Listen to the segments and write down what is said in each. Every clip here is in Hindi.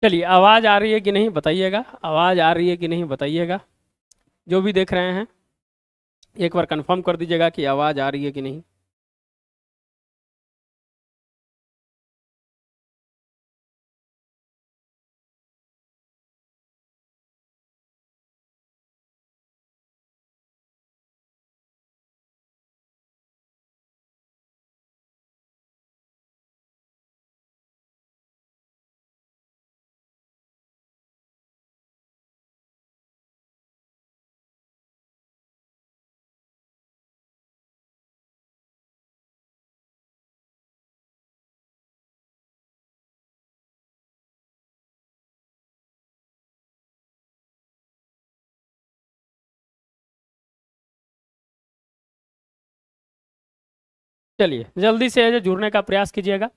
चलिए, आवाज़ आ रही है कि नहीं बताइएगा, आवाज़ आ रही है कि नहीं बताइएगा। जो भी देख रहे हैं एक बार कंफर्म कर दीजिएगा कि आवाज़ आ रही है कि नहीं। चलिए, जल्दी से जो जुड़ने का प्रयास कीजिएगा।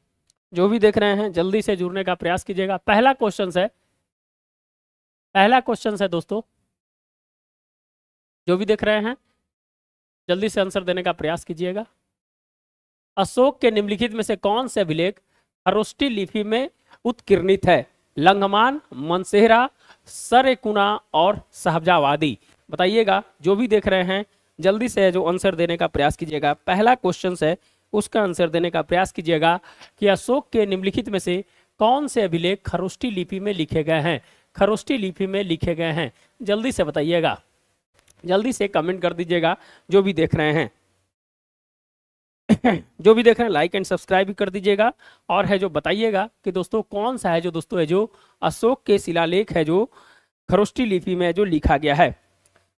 जो भी देख रहे हैं जल्दी से जुड़ने का प्रयास कीजिएगा। पहला क्वेश्चन है दोस्तों। जो भी देख रहे हैं जल्दी से आंसर देने का प्रयास कीजिएगा। अशोक के निम्नलिखित में से कौन से अभिलेख खरोष्ठी लिपि में उत्कीर्णित है? लंघमान, मनसेहरा, सरेकुना और सहजावादी। बताइएगा। जो भी देख रहे हैं जल्दी से जो आंसर देने का प्रयास कीजिएगा। पहला क्वेश्चन है उसका आंसर देने का प्रयास कीजिएगा कि अशोक के निम्नलिखित में से कौन से अभिलेख खरोष्ठी लिपि में लिखे गए हैं? खरोष्ठी लिपि में लिखे गए हैं, जल्दी से बताइएगा। जल्दी से कमेंट कर दीजिएगा जो भी देख रहे हैं। जो भी देख रहे हैं लाइक एंड सब्सक्राइब भी कर दीजिएगा। और है जो बताइएगा कि दोस्तों कौन सा है जो दोस्तों है जो अशोक के शिलालेख है जो खरोष्ठी लिपि में जो लिखा गया है।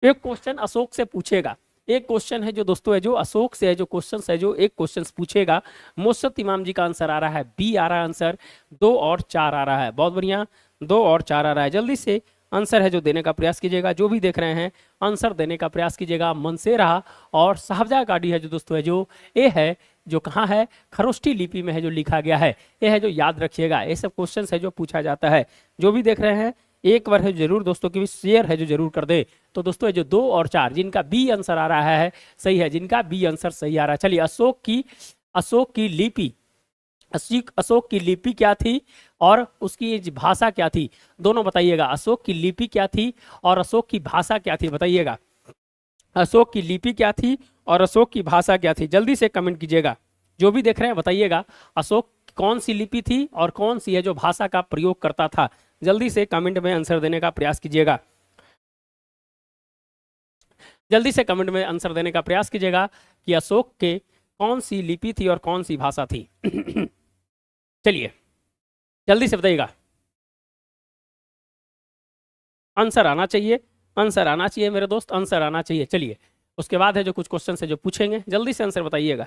एक क्वेश्चन अशोक से पूछेगा। एक क्वेश्चन है जो दोस्तों है जो अशोक से है जो क्वेश्चन है जो एक क्वेश्चन पूछेगा। मोहम्मद इमाम जी का आंसर आ रहा है बी आ रहा है आंसर। 2 और 4 आ रहा है, बहुत बढ़िया। 2 और 4 आ रहा है। जल्दी से आंसर है जो देने का प्रयास कीजिएगा। जो भी देख रहे हैं आंसर देने का प्रयास कीजिएगा। मनसेरा और साहबजागाडी है जो दोस्तों है जो ये है जो कहाँ है? खरोष्ठी लिपि में है जो लिखा गया है। ये है जो याद रखिएगा। ये सब क्वेश्चन है जो पूछा जाता है। जो भी देख रहे हैं एक बार है जरूर दोस्तों की भी शेयर है जो जरूर कर दे। तो दोस्तों जो 2 और 4 जिनका बी आंसर आ रहा है सही है, जिनका बी आंसर सही आ रहा है। चलिए, अशोक की लिपि क्या थी और उसकी भाषा क्या थी, दोनों बताइएगा। अशोक की लिपि क्या थी और अशोक की भाषा क्या थी, बताइएगा। अशोक की लिपि क्या थी और अशोक की भाषा क्या थी, जल्दी से कमेंट कीजिएगा। जो भी देख रहे हैं बताइएगा अशोक कौन सी लिपि थी और कौन सी है जो भाषा का प्रयोग करता था। जल्दी से कमेंट में आंसर देने का प्रयास कीजिएगा। जल्दी से कमेंट में आंसर देने का प्रयास कीजिएगा कि अशोक के कौन सी लिपि थी और कौन सी भाषा थी। चलिए, जल्दी से बताइएगा। आंसर आना चाहिए, आंसर आना चाहिए मेरे दोस्त, आंसर आना चाहिए। चलिए, उसके बाद है जो कुछ क्वेश्चन है जो पूछेंगे, जल्दी से आंसर बताइएगा।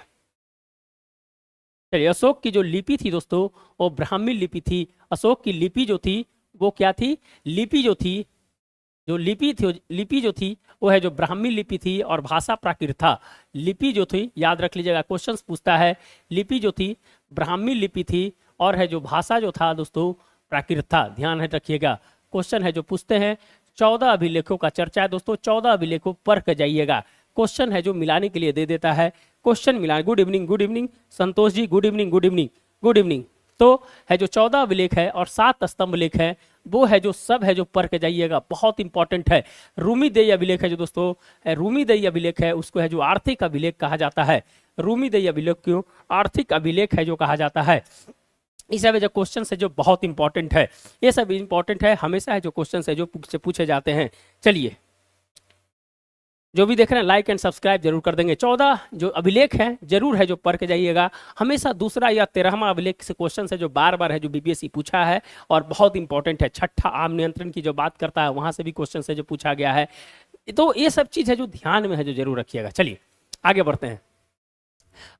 चलिए, अशोक की जो लिपि थी दोस्तों वो ब्राह्मी लिपि थी। अशोक की लिपि जो थी वो क्या थी? लिपि जो थी वो है जो ब्राह्मी लिपि थी और भाषा प्राकृत था। लिपि जो थी याद रख लीजिएगा, क्वेश्चन पूछता है। लिपि जो थी ब्राह्मी लिपि थी और है जो भाषा जो था दोस्तों प्राकृत था। ध्यान है रखिएगा। क्वेश्चन है जो पूछते हैं 14 अभिलेखों का चर्चा है दोस्तों। 14 अभिलेखों पढ़ कर जाइएगा। क्वेश्चन है जो मिलाने के लिए दे देता है। क्वेश्चन मिला। Good evening Santosh ji, good evening. तो है जो 14 अभिलेख है और 7 स्तंभ लेख है वो है जो सब है जो पढ़ के जाइएगा, बहुत इंपॉर्टेंट है। रूमी देय अभिलेख है जो दोस्तों रूमी देय अभिलेख है उसको है जो आर्थिक अभिलेख कहा जाता है। रूमी देय अभिलेख क्यों आर्थिक अभिलेख है जो कहा जाता है। इस सब जो क्वेश्चन है जो बहुत इंपॉर्टेंट है, ये सब इंपॉर्टेंट है हमेशा है जो क्वेश्चन है जो पूछे जाते हैं। चलिए, जो भी देख रहे हैं लाइक एंड सब्सक्राइब जरूर कर देंगे। 14 जो अभिलेख है जरूर है जो पढ़ के जाइएगा। हमेशा दूसरा या 13वां अभिलेख से क्वेश्चन है जो बार बार है जो बीपीएससी पूछा है और बहुत इंपॉर्टेंट है। छठा आम नियंत्रण की जो बात करता है वहां से भी क्वेश्चन है जो पूछा गया है। तो ये सब चीज है जो ध्यान में है जो जरूर रखिएगा। चलिए आगे बढ़ते हैं।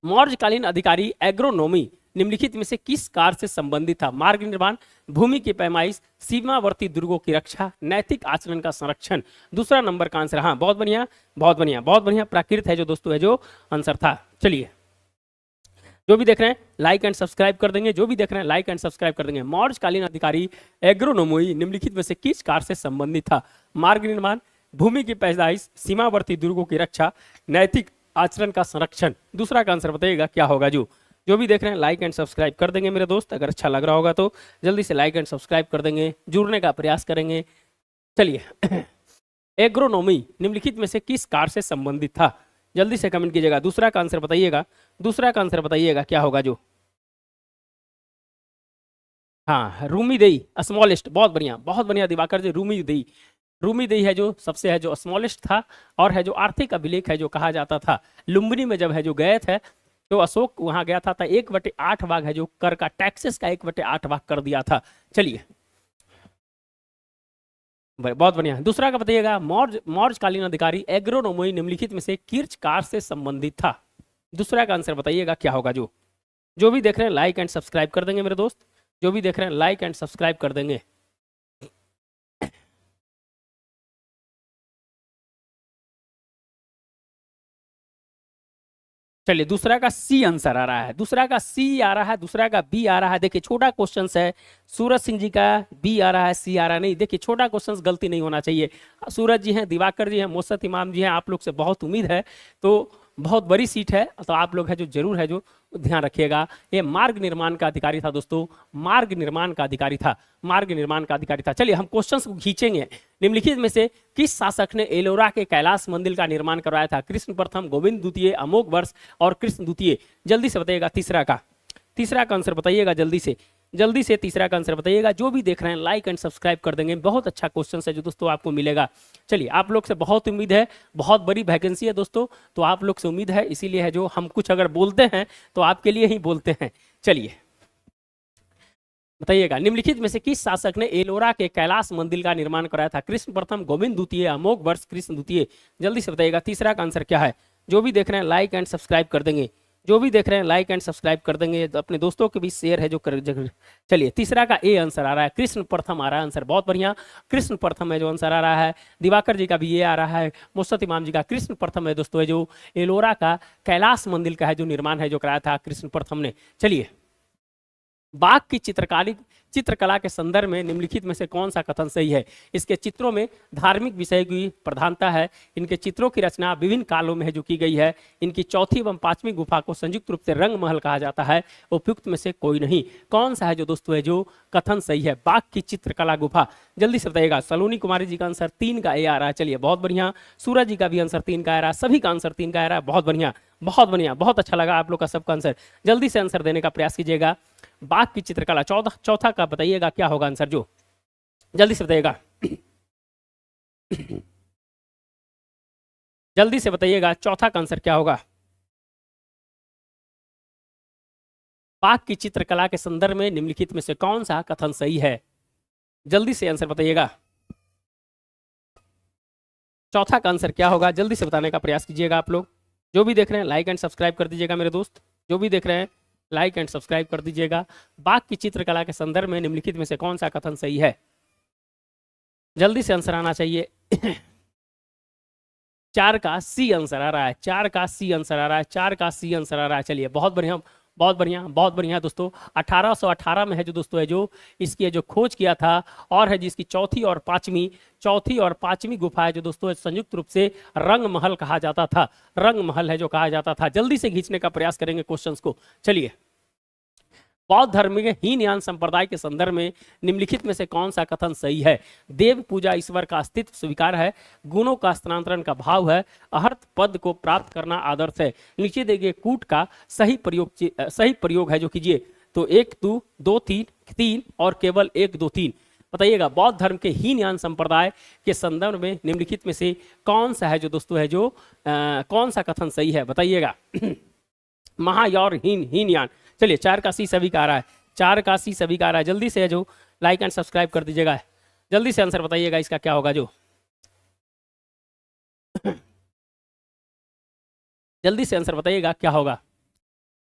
मौर्यकालीन अधिकारी एग्रोनॉमी निम्नलिखित में से किस कार्य से संबंधित था? मार्ग निर्माण, भूमि की पैमाइश, सीमावर्ती दुर्गों की रक्षा, नैतिक आचरण का संरक्षण। दूसरा नंबर का आंसर। हाँ, बहुत बढ़िया। प्राकृत है जो दोस्तों है जो आंसर था। चलिए, जो भी देख रहे हैं लाइक एंड सब्सक्राइब कर देंगे। जो भी देख रहे हैं लाइक एंड सब्सक्राइब कर देंगे। मौर्यकालीन अधिकारी एग्रोनोमी निम्नलिखित में से किस कार्य से संबंधित था? मार्ग निर्माण, भूमि की पैदाइश, सीमावर्ती दुर्गों की रक्षा, नैतिक आचरण का संरक्षण। दूसरा का आंसर बताइएगा क्या होगा। जो जो भी देख रहे हैं लाइक एंड सब्सक्राइब कर देंगे मेरे दोस्त, अगर अच्छा लग रहा होगा तो जल्दी से लाइक एंड सब्सक्राइब कर देंगे, जुड़ने का प्रयास करेंगे। चलिए एग्रोनॉमी निम्नलिखित में से किस कार्य से संबंधित था? जल्दी से कमेंट कीजिएगा, दूसरा का आंसर बताइएगा, दूसरा का आंसर बताइएगा क्या होगा जो। हाँ रूमी देई स्मॉलेस्ट, बहुत बढ़िया दिवाकर जी, रूमी देई, रूमी देई है जो सबसे है जो स्मॉलेस्ट था और है जो आर्थिक अभिलेख है जो कहा जाता था। लुम्बिनी में जब है जो गए थे तो अशोक वहां गया था, 1/8 भाग है जो कर का, टैक्सेस का 1/8 भाग कर दिया था। चलिए बहुत बढ़िया, दूसरा का बताइएगा, मौर्यकालीन अधिकारी एग्रोनोमी निम्नलिखित में से किर्च कार से संबंधित था? दूसरा का आंसर बताइएगा क्या होगा जो भी देख रहे हैं लाइक एंड सब्सक्राइब कर देंगे मेरे दोस्त, जो भी देख रहे हैं लाइक एंड सब्सक्राइब कर देंगे। चलिए दूसरा का सी आंसर आ रहा है, दूसरा का सी आ रहा है, दूसरा का बी आ रहा है। देखिए छोटा क्वेश्चन है, सूरज सिंह जी का बी आ रहा है, सी आ रहा नहीं। देखिए छोटा क्वेश्चन गलती नहीं होना चाहिए। सूरज जी हैं, दिवाकर जी हैं, मोसत इमाम जी हैं, आप लोग से बहुत उम्मीद है, तो बहुत बड़ी सीट है, तो आप लोग है जो जरूर है जो ध्यान रखिएगा। ये मार्ग निर्माण का अधिकारी था दोस्तों, मार्ग निर्माण का अधिकारी था, मार्ग निर्माण का अधिकारी था। चलिए हम क्वेश्चंस को खींचेंगे। निम्नलिखित में से किस शासक ने एलोरा के कैलाश मंदिर का निर्माण करवाया था? कृष्ण प्रथम, गोविंद द्वितीय, अमोघ वर्ष और कृष्ण द्वितीय। जल्दी से बताइएगा तीसरा का आंसर बताइएगा, जल्दी से तीसरा का आंसर बताइएगा। जो भी देख रहे हैं लाइक एंड सब्सक्राइब कर देंगे, बहुत अच्छा क्वेश्चन है जो दोस्तों आपको मिलेगा। चलिए आप लोग से बहुत उम्मीद है, बहुत बड़ी वैकेंसी है दोस्तों, तो आप लोग से उम्मीद है, इसीलिए है जो हम कुछ अगर बोलते हैं तो आपके लिए ही बोलते हैं। चलिए बताइएगा, निम्नलिखित में से किस शासक ने एलोरा के कैलाश मंदिर का निर्माण कराया था? कृष्ण प्रथम, गोविंद द्वितीय, अमोघ वर्ष, कृष्ण द्वितीय। जल्दी से बताइएगा तीसरा का आंसर क्या है। जो भी देख रहे हैं लाइक एंड सब्सक्राइब कर देंगे, जो भी देख रहे हैं लाइक एंड सब्सक्राइब कर देंगे, तो अपने दोस्तों के बीच शेयर है जो कर। चलिए तीसरा का ए आंसर आ रहा है, कृष्ण प्रथम आ रहा है आंसर, बहुत बढ़िया, कृष्ण प्रथम है जो आंसर आ रहा है। दिवाकर जी का भी ये आ रहा है, मुस्तत इमाम जी का कृष्ण प्रथम है दोस्तों, है जो एलोरा का कैलाश मंदिर का है जो निर्माण है जो कराया था कृष्ण प्रथम ने। चलिए बाघ की चित्रकला के संदर्भ में निम्नलिखित में से कौन सा कथन सही है? इसके चित्रों में धार्मिक विषय की प्रधानता है, इनके चित्रों की रचना विभिन्न कालों में है जो की गई है, इनकी चौथी एवं पांचवी गुफा को संयुक्त रूप से रंग महल कहा जाता है, उपयुक्त में से कोई नहीं। कौन सा है जो दोस्तों है जो कथन सही है? बाघ की चित्रकला गुफा। जल्दी से बताइएगा, सलोनी कुमारी जी का आंसर 3 का ए आ रहा है। चलिए बहुत बढ़िया, सूरज जी का भी आंसर 3 का आ रहा है, सभी का आंसर 3 का आ रहा है, बहुत बढ़िया, बहुत बढ़िया, बहुत अच्छा लगा आप लोग का सबका आंसर। जल्दी से आंसर देने का प्रयास कीजिएगा। बाघ की चित्रकला, चौथा का बताइएगा क्या होगा आंसर जो, जल्दी से बताइएगा, जल्दी से बताइएगा चौथा का आंसर क्या होगा। बाघ की चित्रकला के संदर्भ में निम्नलिखित में से कौन सा कथन सही है? जल्दी से आंसर बताइएगा, चौथा का आंसर क्या होगा, जल्दी से बताने का प्रयास कीजिएगा आप लोग। जो भी देख रहे हैं लाइक एंड सब्सक्राइब कर दीजिएगा मेरे दोस्त, जो भी देख रहे हैं लाइक एंड सब्सक्राइब कर दीजिएगा। बाघ की चित्रकला के संदर्भ में निम्नलिखित में से कौन सा कथन सही है? जल्दी से आंसर आना चाहिए। 4 का सी आंसर आ रहा है, 4 का सी आंसर आ रहा है, 4 का सी आंसर आ रहा है। चलिए बहुत बढ़िया, बहुत बढ़िया, बहुत बढ़िया दोस्तों। 1818 में है जो दोस्तों है जो इसकी जो खोज किया था, और है जिसकी चौथी और पांचवी गुफा है जो दोस्तों संयुक्त रूप से रंग महल कहा जाता था, रंग महल है जो कहा जाता था। जल्दी से खींचने का प्रयास करेंगे क्वेश्चंस को। चलिए बौद्ध धर्म के हीनयान संप्रदाय के संदर्भ में निम्नलिखित में से कौन सा कथन सही है? देव पूजा, ईश्वर का अस्तित्व स्वीकार है, गुणों का स्थानांतरण का भाव है, अर्थ पद को प्राप्त करना आदर्श है। नीचे देखिए कूट का सही प्रयोग है जो कीजिए, तो 1 2 2 3 3 और केवल 1 2 3। बताइएगा बौद्ध धर्म के हीनयान संप्रदाय के संदर्भ में निम्नलिखित में से कौन सा है जो दोस्तों है जो कौन सा कथन सही है? बताइएगा। महायौर हीनयान। चलिए 4 का सी सभी का आ रहा है, 4 का सी सभी का आ रहा है। जल्दी से जो लाइक एंड सब्सक्राइब कर दीजिएगा, जल्दी से आंसर बताइएगा इसका क्या होगा जो, जल्दी से आंसर बताइएगा क्या होगा।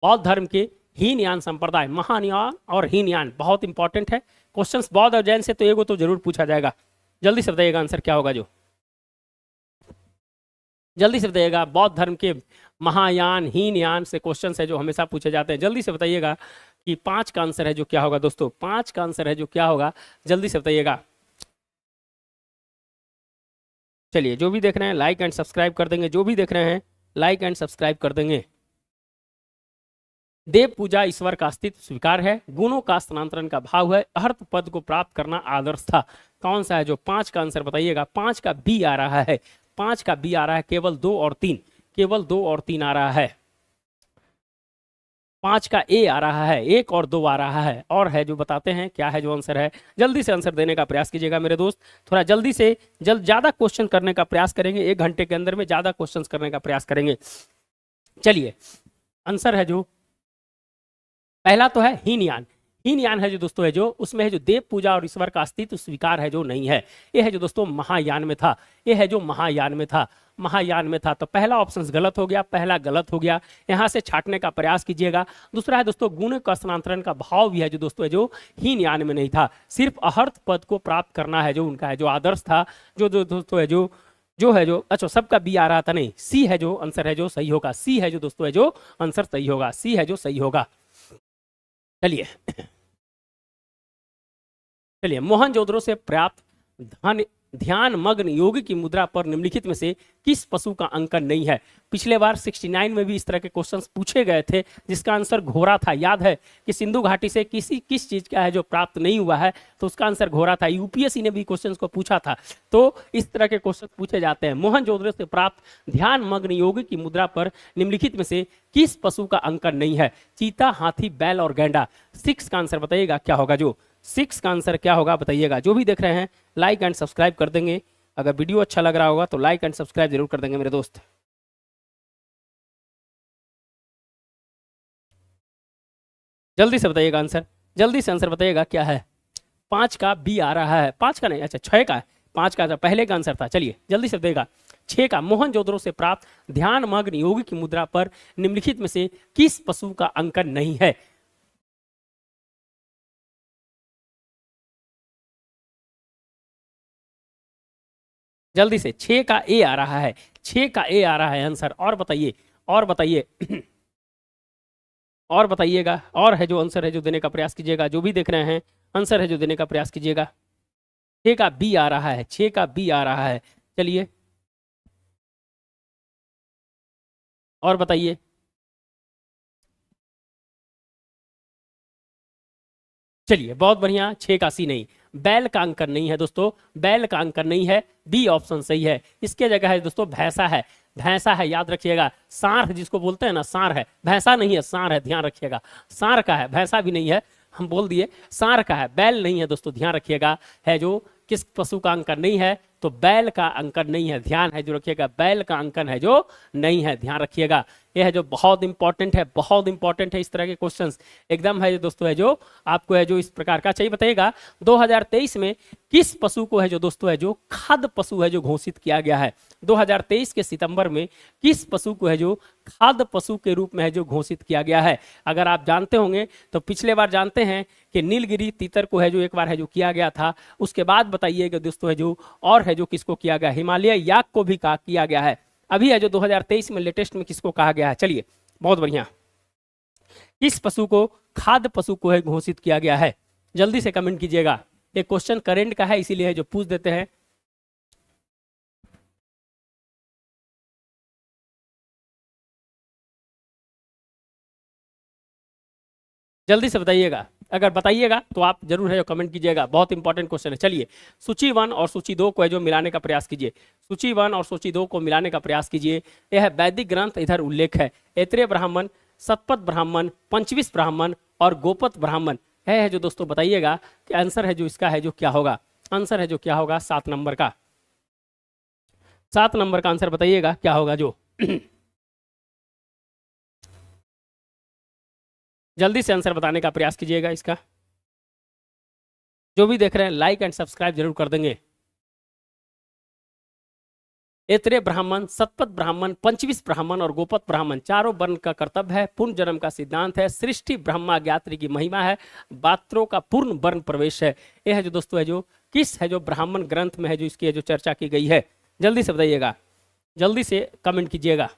बौद्ध धर्म के हीनयान संप्रदाय, महायान और हीनयान बहुत इंपॉर्टेंट है क्वेश्चंस, बौद्ध और जैन से तो एगो तो जरूर पूछा जाएगा। जल्दी से बताइएगा आंसर क्या होगा जो, जल्दी से बताइएगा। बौद्ध धर्म के महायान हीनयान से क्वेश्चन है जो हमेशा पूछे जाते हैं। जल्दी से बताइएगा कि 5 का आंसर है जो क्या होगा दोस्तों, 5 का आंसर है जो क्या होगा, जल्दी से बताइएगा। चलिए जो भी देख रहे हैं लाइक एंड सब्सक्राइब कर देंगे, जो भी देख रहे हैं लाइक एंड सब्सक्राइब कर देंगे। देव पूजा ईश्वर का अस्तित्व स्वीकार है, गुणों का स्थानांतरण का भाव है, अर्थ पद को प्राप्त करना आदर्श था। कौन सा है जो 5 का आंसर बताइएगा। 5 का बी आ रहा है, 5 का बी आ रहा है, केवल 2 और 3, केवल 2 और 3 आ रहा है। 5 का ए आ रहा है, 1 और 2 आ रहा है, और है जो बताते हैं क्या है जो आंसर है। जल्दी से आंसर देने का प्रयास कीजिएगा मेरे दोस्त, थोड़ा जल्दी से ज्यादा क्वेश्चन करने का प्रयास करेंगे, 1 घंटे के अंदर में ज्यादा क्वेश्चन करने का प्रयास करेंगे। चलिए आंसर है जो पहला तो है हीनयान। हीनयान है जो दोस्तों है जो उसमें है जो देव पूजा और ईश्वर का अस्तित्व स्वीकार है जो नहीं है। ये है जो दोस्तों महायान में था, ये है जो महायान में था, महायान में था। तो पहला ऑप्शन गलत हो गया, पहला गलत हो गया, यहां से छाटने का प्रयास कीजिएगा। दूसरा है दोस्तों गुण का स्थानांतरण का भाव भी है जो दोस्तों है जो हीनयान में नहीं था, सिर्फ अहर्थ पद को प्राप्त करना है जो उनका है जो आदर्श था, जो दोस्तों है जो है जो अच्छा सबका बी आ रहा था, नहीं सी है जो आंसर है जो सही होगा, सी है जो दोस्तों है जो आंसर सही होगा, सी है जो सही होगा। चलिए चलिए मोहनजोदड़ो से प्राप्त ध्यान मग्न योगी की मुद्रा पर निम्नलिखित में से किस पशु का अंकन नहीं है। पिछले बार 69 में भी इस तरह के क्वेश्चंस पूछे गए थे जिसका आंसर घोड़ा था। याद है कि सिंधु घाटी से किस चीज का है जो प्राप्त नहीं हुआ है, तो उसका आंसर घोड़ा था। यूपीएससी ने भी क्वेश्चंस को पूछा था, तो इस तरह के क्वेश्चन पूछे जाते हैं। मोहनजोदड़ो से प्राप्त ध्यान मग्न योगी की मुद्रा पर निम्नलिखित में से किस पशु का अंकन नहीं है। चीता, हाथी, बैल और गैंडा। 6 का आंसर बताइएगा क्या होगा, जो 6 का आंसर क्या होगा बताइएगा। जो भी देख रहे हैं लाइक एंड सब्सक्राइब कर देंगे, अगर वीडियो अच्छा लग रहा होगा तो लाइक एंड सब्सक्राइब जरूर कर देंगे मेरे दोस्त। जल्दी से बताइएगा आंसर, जल्दी से आंसर बताइएगा क्या है। 5 का बी आ रहा है, 5 का नहीं, अच्छा 6 का है, 5 का पहले का आंसर था। चलिए जल्दी से बताइएगा 6 का मोहनजोदड़ो से प्राप्त ध्यान मग्न योगी की मुद्रा पर निम्नलिखित में से किस पशु का अंकन नहीं है। जल्दी से 6 का ए आ रहा है, 6 का ए आ रहा है आंसर। और बताइए, और बताइए और बताइएगा, और है जो आंसर है जो देने का प्रयास कीजिएगा। जो भी देख रहे हैं आंसर है जो देने का प्रयास कीजिएगा। 6 का बी आ रहा है, 6 का बी आ रहा है। चलिए और बताइए। चलिए बहुत बढ़िया, 6 का सी नहीं, बैल का अंकन नहीं है दोस्तों, बैल का अंकन नहीं है, बी ऑप्शन सही है। इसके जगह है दोस्तों भैंसा है, भैंसा है, याद रखिएगा। सांड जिसको बोलते हैं ना, सांड है, भैंसा नहीं है, सांड है, ध्यान रखिएगा। सांड का है, भैंसा भी नहीं है, हम बोल दिए सांड का है, बैल नहीं है दोस्तों, ध्यान रखिएगा। है जो किस पशु का अंकन नहीं है, तो बैल का अंकन नहीं है, ध्यान है जो रखिएगा, बैल का अंकन है जो नहीं है, ध्यान रखिएगा। यह है जो बहुत इंपॉर्टेंट है, बहुत इंपॉर्टेंट है इस तरह के क्वेश्चंस, एकदम है दोस्तों है जो आपको है जो इस प्रकार का चाहिए। बताइएगा 2023 में किस पशु को है जो दोस्तों है जो खाद्य पशु है जो घोषित किया गया है। 2023 के सितंबर में किस पशु को है जो खाद्य पशु के रूप में है जो घोषित किया गया है। अगर आप जानते होंगे तो पिछले बार जानते हैं कि नीलगिरी तीतर को है जो एक बार है जो किया गया था। उसके बाद बताइएगा दोस्तों है जो और है जो किसको किया गया, हिमालय याक को भी किया गया है। अभी है जो 2023 में लेटेस्ट में किसको कहा गया है। चलिए बहुत बढ़िया, किस पशु को खाद्य पशु को है घोषित किया गया है, जल्दी से कमेंट कीजिएगा। ये क्वेश्चन करेंट का है इसीलिए है जो पूछ देते हैं। जल्दी से बताइएगा, अगर बताइएगा तो आप जरूर है जो कमेंट कीजिएगा, बहुत इंपॉर्टेंट क्वेश्चन है। चलिए सूची 1 और सूची 2 को है जो मिलाने का प्रयास कीजिए, सूची 1 और सूची 2 को मिलाने का प्रयास कीजिए। यह वैदिक ग्रंथ इधर उल्लेख है, ऐत्रेय ब्राह्मण, शतपथ ब्राह्मण, पंचविश ब्राह्मण और गोपत ब्राह्मण है जो दोस्तों बताइएगा कि आंसर है जो इसका है जो क्या होगा। आंसर है जो क्या होगा 7 नंबर का, 7 नंबर का आंसर बताइएगा क्या होगा जो जल्दी से आंसर बताने का प्रयास कीजिएगा इसका। जो भी देख रहे हैं लाइक एंड सब्सक्राइब जरूर कर देंगे। ऐत्रेय ब्राह्मण, शतपथ ब्राह्मण, पंचविश ब्राह्मण और गोपत ब्राह्मण चारों वर्ण का कर्तव्य है, पूर्ण जन्म का सिद्धांत है, सृष्टि ब्रह्मा ज्ञात्री की महिमा है, बात्रों का पूर्ण वर्ण प्रवेश है। यह है जो दोस्तों है जो किस है जो ब्राह्मण ग्रंथ में है जो इसकी है जो चर्चा की गई है। जल्दी से बताइएगा, जल्दी से कमेंट कीजिएगा।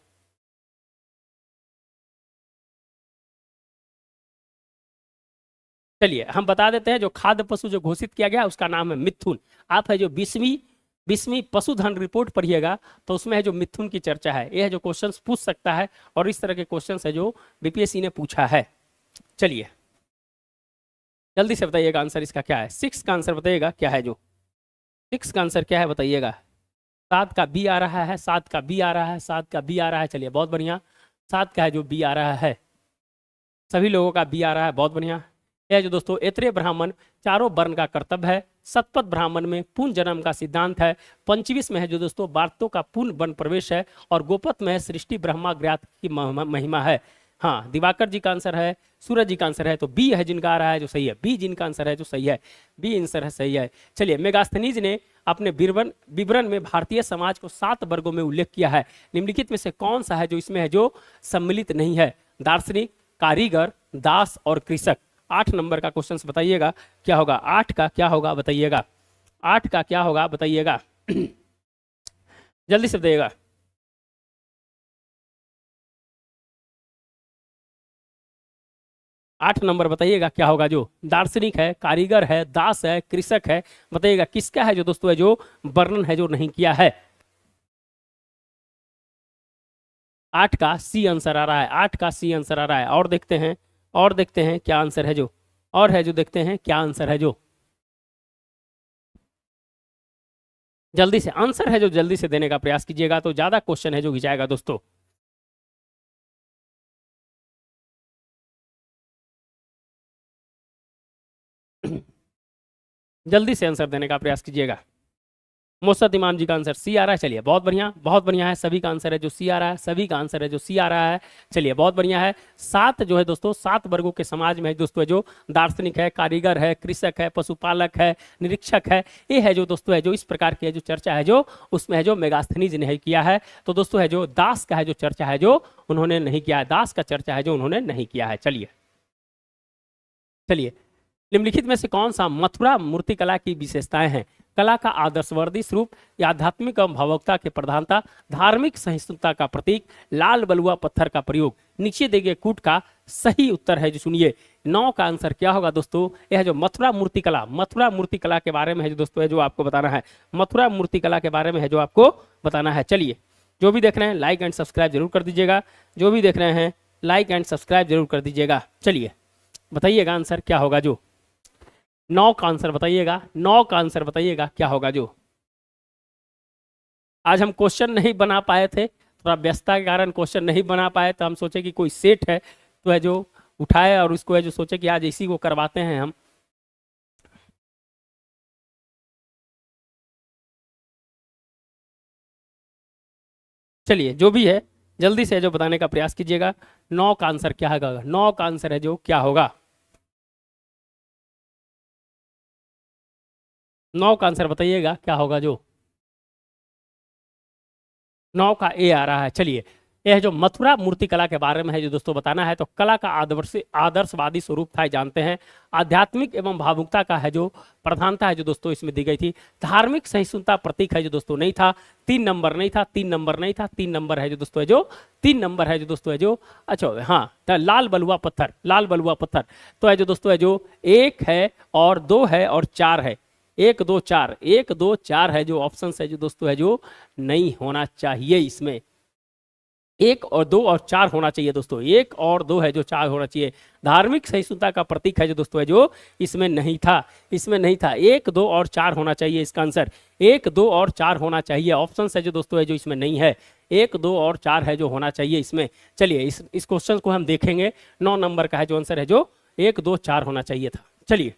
चलिए हम बता देते हैं, जो खाद्य पशु जो घोषित किया गया उसका नाम है मिथुन। आप है जो 20वीं 20वीं पशुधन रिपोर्ट पढ़िएगा तो उसमें है जो मिथुन की चर्चा है। यह है जो क्वेश्चंस पूछ सकता है और इस तरह के क्वेश्चंस है जो बीपीएससी ने पूछा है। चलिए जल्दी से बताइएगा आंसर इसका क्या है। 6 का आंसर बताइएगा क्या है। जो 6 का आंसर क्या है बताइएगा। 7 का बी आ रहा है, 7 का बी आ रहा है, 7 का बी आ रहा है। चलिए बहुत बढ़िया, 7 का है जो बी आ रहा है। सभी लोगों का बी आ रहा है, बहुत बढ़िया। यह जो दोस्तों ऐतरेय ब्राह्मण चारों वर्ण का कर्तव्य है। शतपथ ब्राह्मण में पूर्ण जन्म का सिद्धांत है। पंचविश में है जो दोस्तों वार्तों का पूर्ण वन प्रवेश है। और गोपत में है सृष्टि ब्रह्मा ज्ञात की महिमा है। हाँ, दिवाकर जी का आंसर है, सूरज जी का आंसर है, तो बी है जिनका आ रहा है जो सही है। बी जिनका आंसर है जो सही है, बी आंसर है सही है। चलिए मेगास्थनीज ने अपने विवरण में भारतीय समाज को 7 वर्गों में उल्लेख किया है। निम्नलिखित में से कौन सा है जो इसमें है जो सम्मिलित नहीं है। दार्शनिक, कारीगर, दास और कृषक। 8 नंबर का क्वेश्चन बताइएगा क्या होगा। 8 का क्या होगा बताइएगा। 8 का क्या होगा बताइएगा जल्दी से बताइएगा। 8 नंबर बताइएगा क्या होगा। जो दार्शनिक है, कारीगर है, दास है, कृषक है, बताइएगा किसका है जो दोस्तों है जो वर्णन है जो नहीं किया है। 8 का सी आंसर आ रहा है। 8 का सी आंसर आ रहा है। और देखते हैं, और देखते हैं क्या आंसर है जो, और है जो देखते हैं क्या आंसर है जो। जल्दी से आंसर है जो जल्दी से देने का प्रयास कीजिएगा तो ज्यादा क्वेश्चन है जो घिंचाएगा दोस्तों। जल्दी से आंसर देने का प्रयास कीजिएगा। मोसद इमाम जी का आंसर सी आ रहा है। चलिए बहुत बढ़िया, बहुत बढ़िया है। सभी का आंसर है जो सी आ रहा है, सभी का आंसर है जो सी आ रहा है। चलिए बहुत बढ़िया है। 7 जो है दोस्तों, 7 वर्गों के समाज में है दोस्तों है जो दार्शनिक है, कारीगर है, कृषक है, पशुपालक है, निरीक्षक है। ये है जो दोस्तों है जो इस प्रकार की है जो चर्चा है जो उसमें है जो मेगास्थनीज ने किया है। तो दोस्तों है जो दास का है जो चर्चा है जो उन्होंने नहीं किया है। दास का चर्चा है जो उन्होंने नहीं किया है। चलिए चलिए निम्नलिखित में से कौन सा मथुरा मूर्तिकला की विशेषताएं हैं। कला का आदर्शवर्दी स्वरूप, आध्यात्मिक एवं भावुकता के प्रधानता, धार्मिक सहिष्णुता का प्रतीक, लाल बलुआ पत्थर का प्रयोग। नीचे दिए गए कूट का सही उत्तर है जो सुनिए। 9 का आंसर क्या होगा दोस्तों। यह जो मथुरा मूर्तिकला, मथुरा मूर्तिकला के बारे में है जो दोस्तों है जो आपको बताना है। मथुरा मूर्तिकला के बारे में है जो आपको बताना है। चलिए जो भी देख रहे हैं लाइक एंड सब्सक्राइब जरूर कर दीजिएगा। जो भी देख रहे हैं लाइक एंड सब्सक्राइब जरूर कर दीजिएगा। चलिए बताइएगा आंसर क्या होगा। जो 9 का आंसर बताइएगा। 9 का आंसर बताइएगा क्या होगा। जो आज हम क्वेश्चन नहीं बना पाए थे, थोड़ा व्यस्तता के कारण क्वेश्चन नहीं बना पाए, तो हम सोचे कि कोई सेट है तो है जो उठाए और उसको है जो सोचे कि आज इसी को करवाते हैं हम। चलिए जो भी है जल्दी से जो बताने का प्रयास कीजिएगा। 9 का आंसर क्या होगा। 9 का आंसर है जो क्या होगा। 9 का आंसर बताइएगा क्या होगा। जो 9 का ए आ रहा है। चलिए यह जो मथुरा मूर्तिकला के बारे में है जो दोस्तों बताना है, तो कला का आदर्शवादी स्वरूप था जानते हैं। आध्यात्मिक एवं भावुकता का है जो प्रधानता है जो दोस्तों इसमें दी गई थी। धार्मिक सहिष्णुता प्रतीक है जो दोस्तों नहीं था। 3 नंबर नहीं था, 3 नंबर नहीं था, 3 नंबर है जो दोस्तों है जो 3 नंबर है जो दोस्तों है जो अच्छा हाँ तो लाल बलुआ पत्थर, लाल बलुआ पत्थर तो है जो दोस्तों है जो 1 है और 2 है और 4 है। 1 2 4, 1 2 4 है जो ऑप्शन है जो दोस्तों है जो नहीं होना चाहिए। इसमें 1 और 2 और 4 होना चाहिए दोस्तों। 1 और 2 है जो 4 होना चाहिए। धार्मिक सहिष्णुता का प्रतीक है जो दोस्तों है जो इसमें नहीं था। इसमें नहीं था। 1 2 और 4 होना चाहिए इसका आंसर। 1 2 और 4 होना चाहिए। ऑप्शन है जो दोस्तों है जो इसमें नहीं है। 1 2 और 4 है जो होना चाहिए इसमें। चलिए इस क्वेश्चन को हम देखेंगे। 9 नंबर का है जो आंसर है जो 1 2 4 होना चाहिए था। चलिए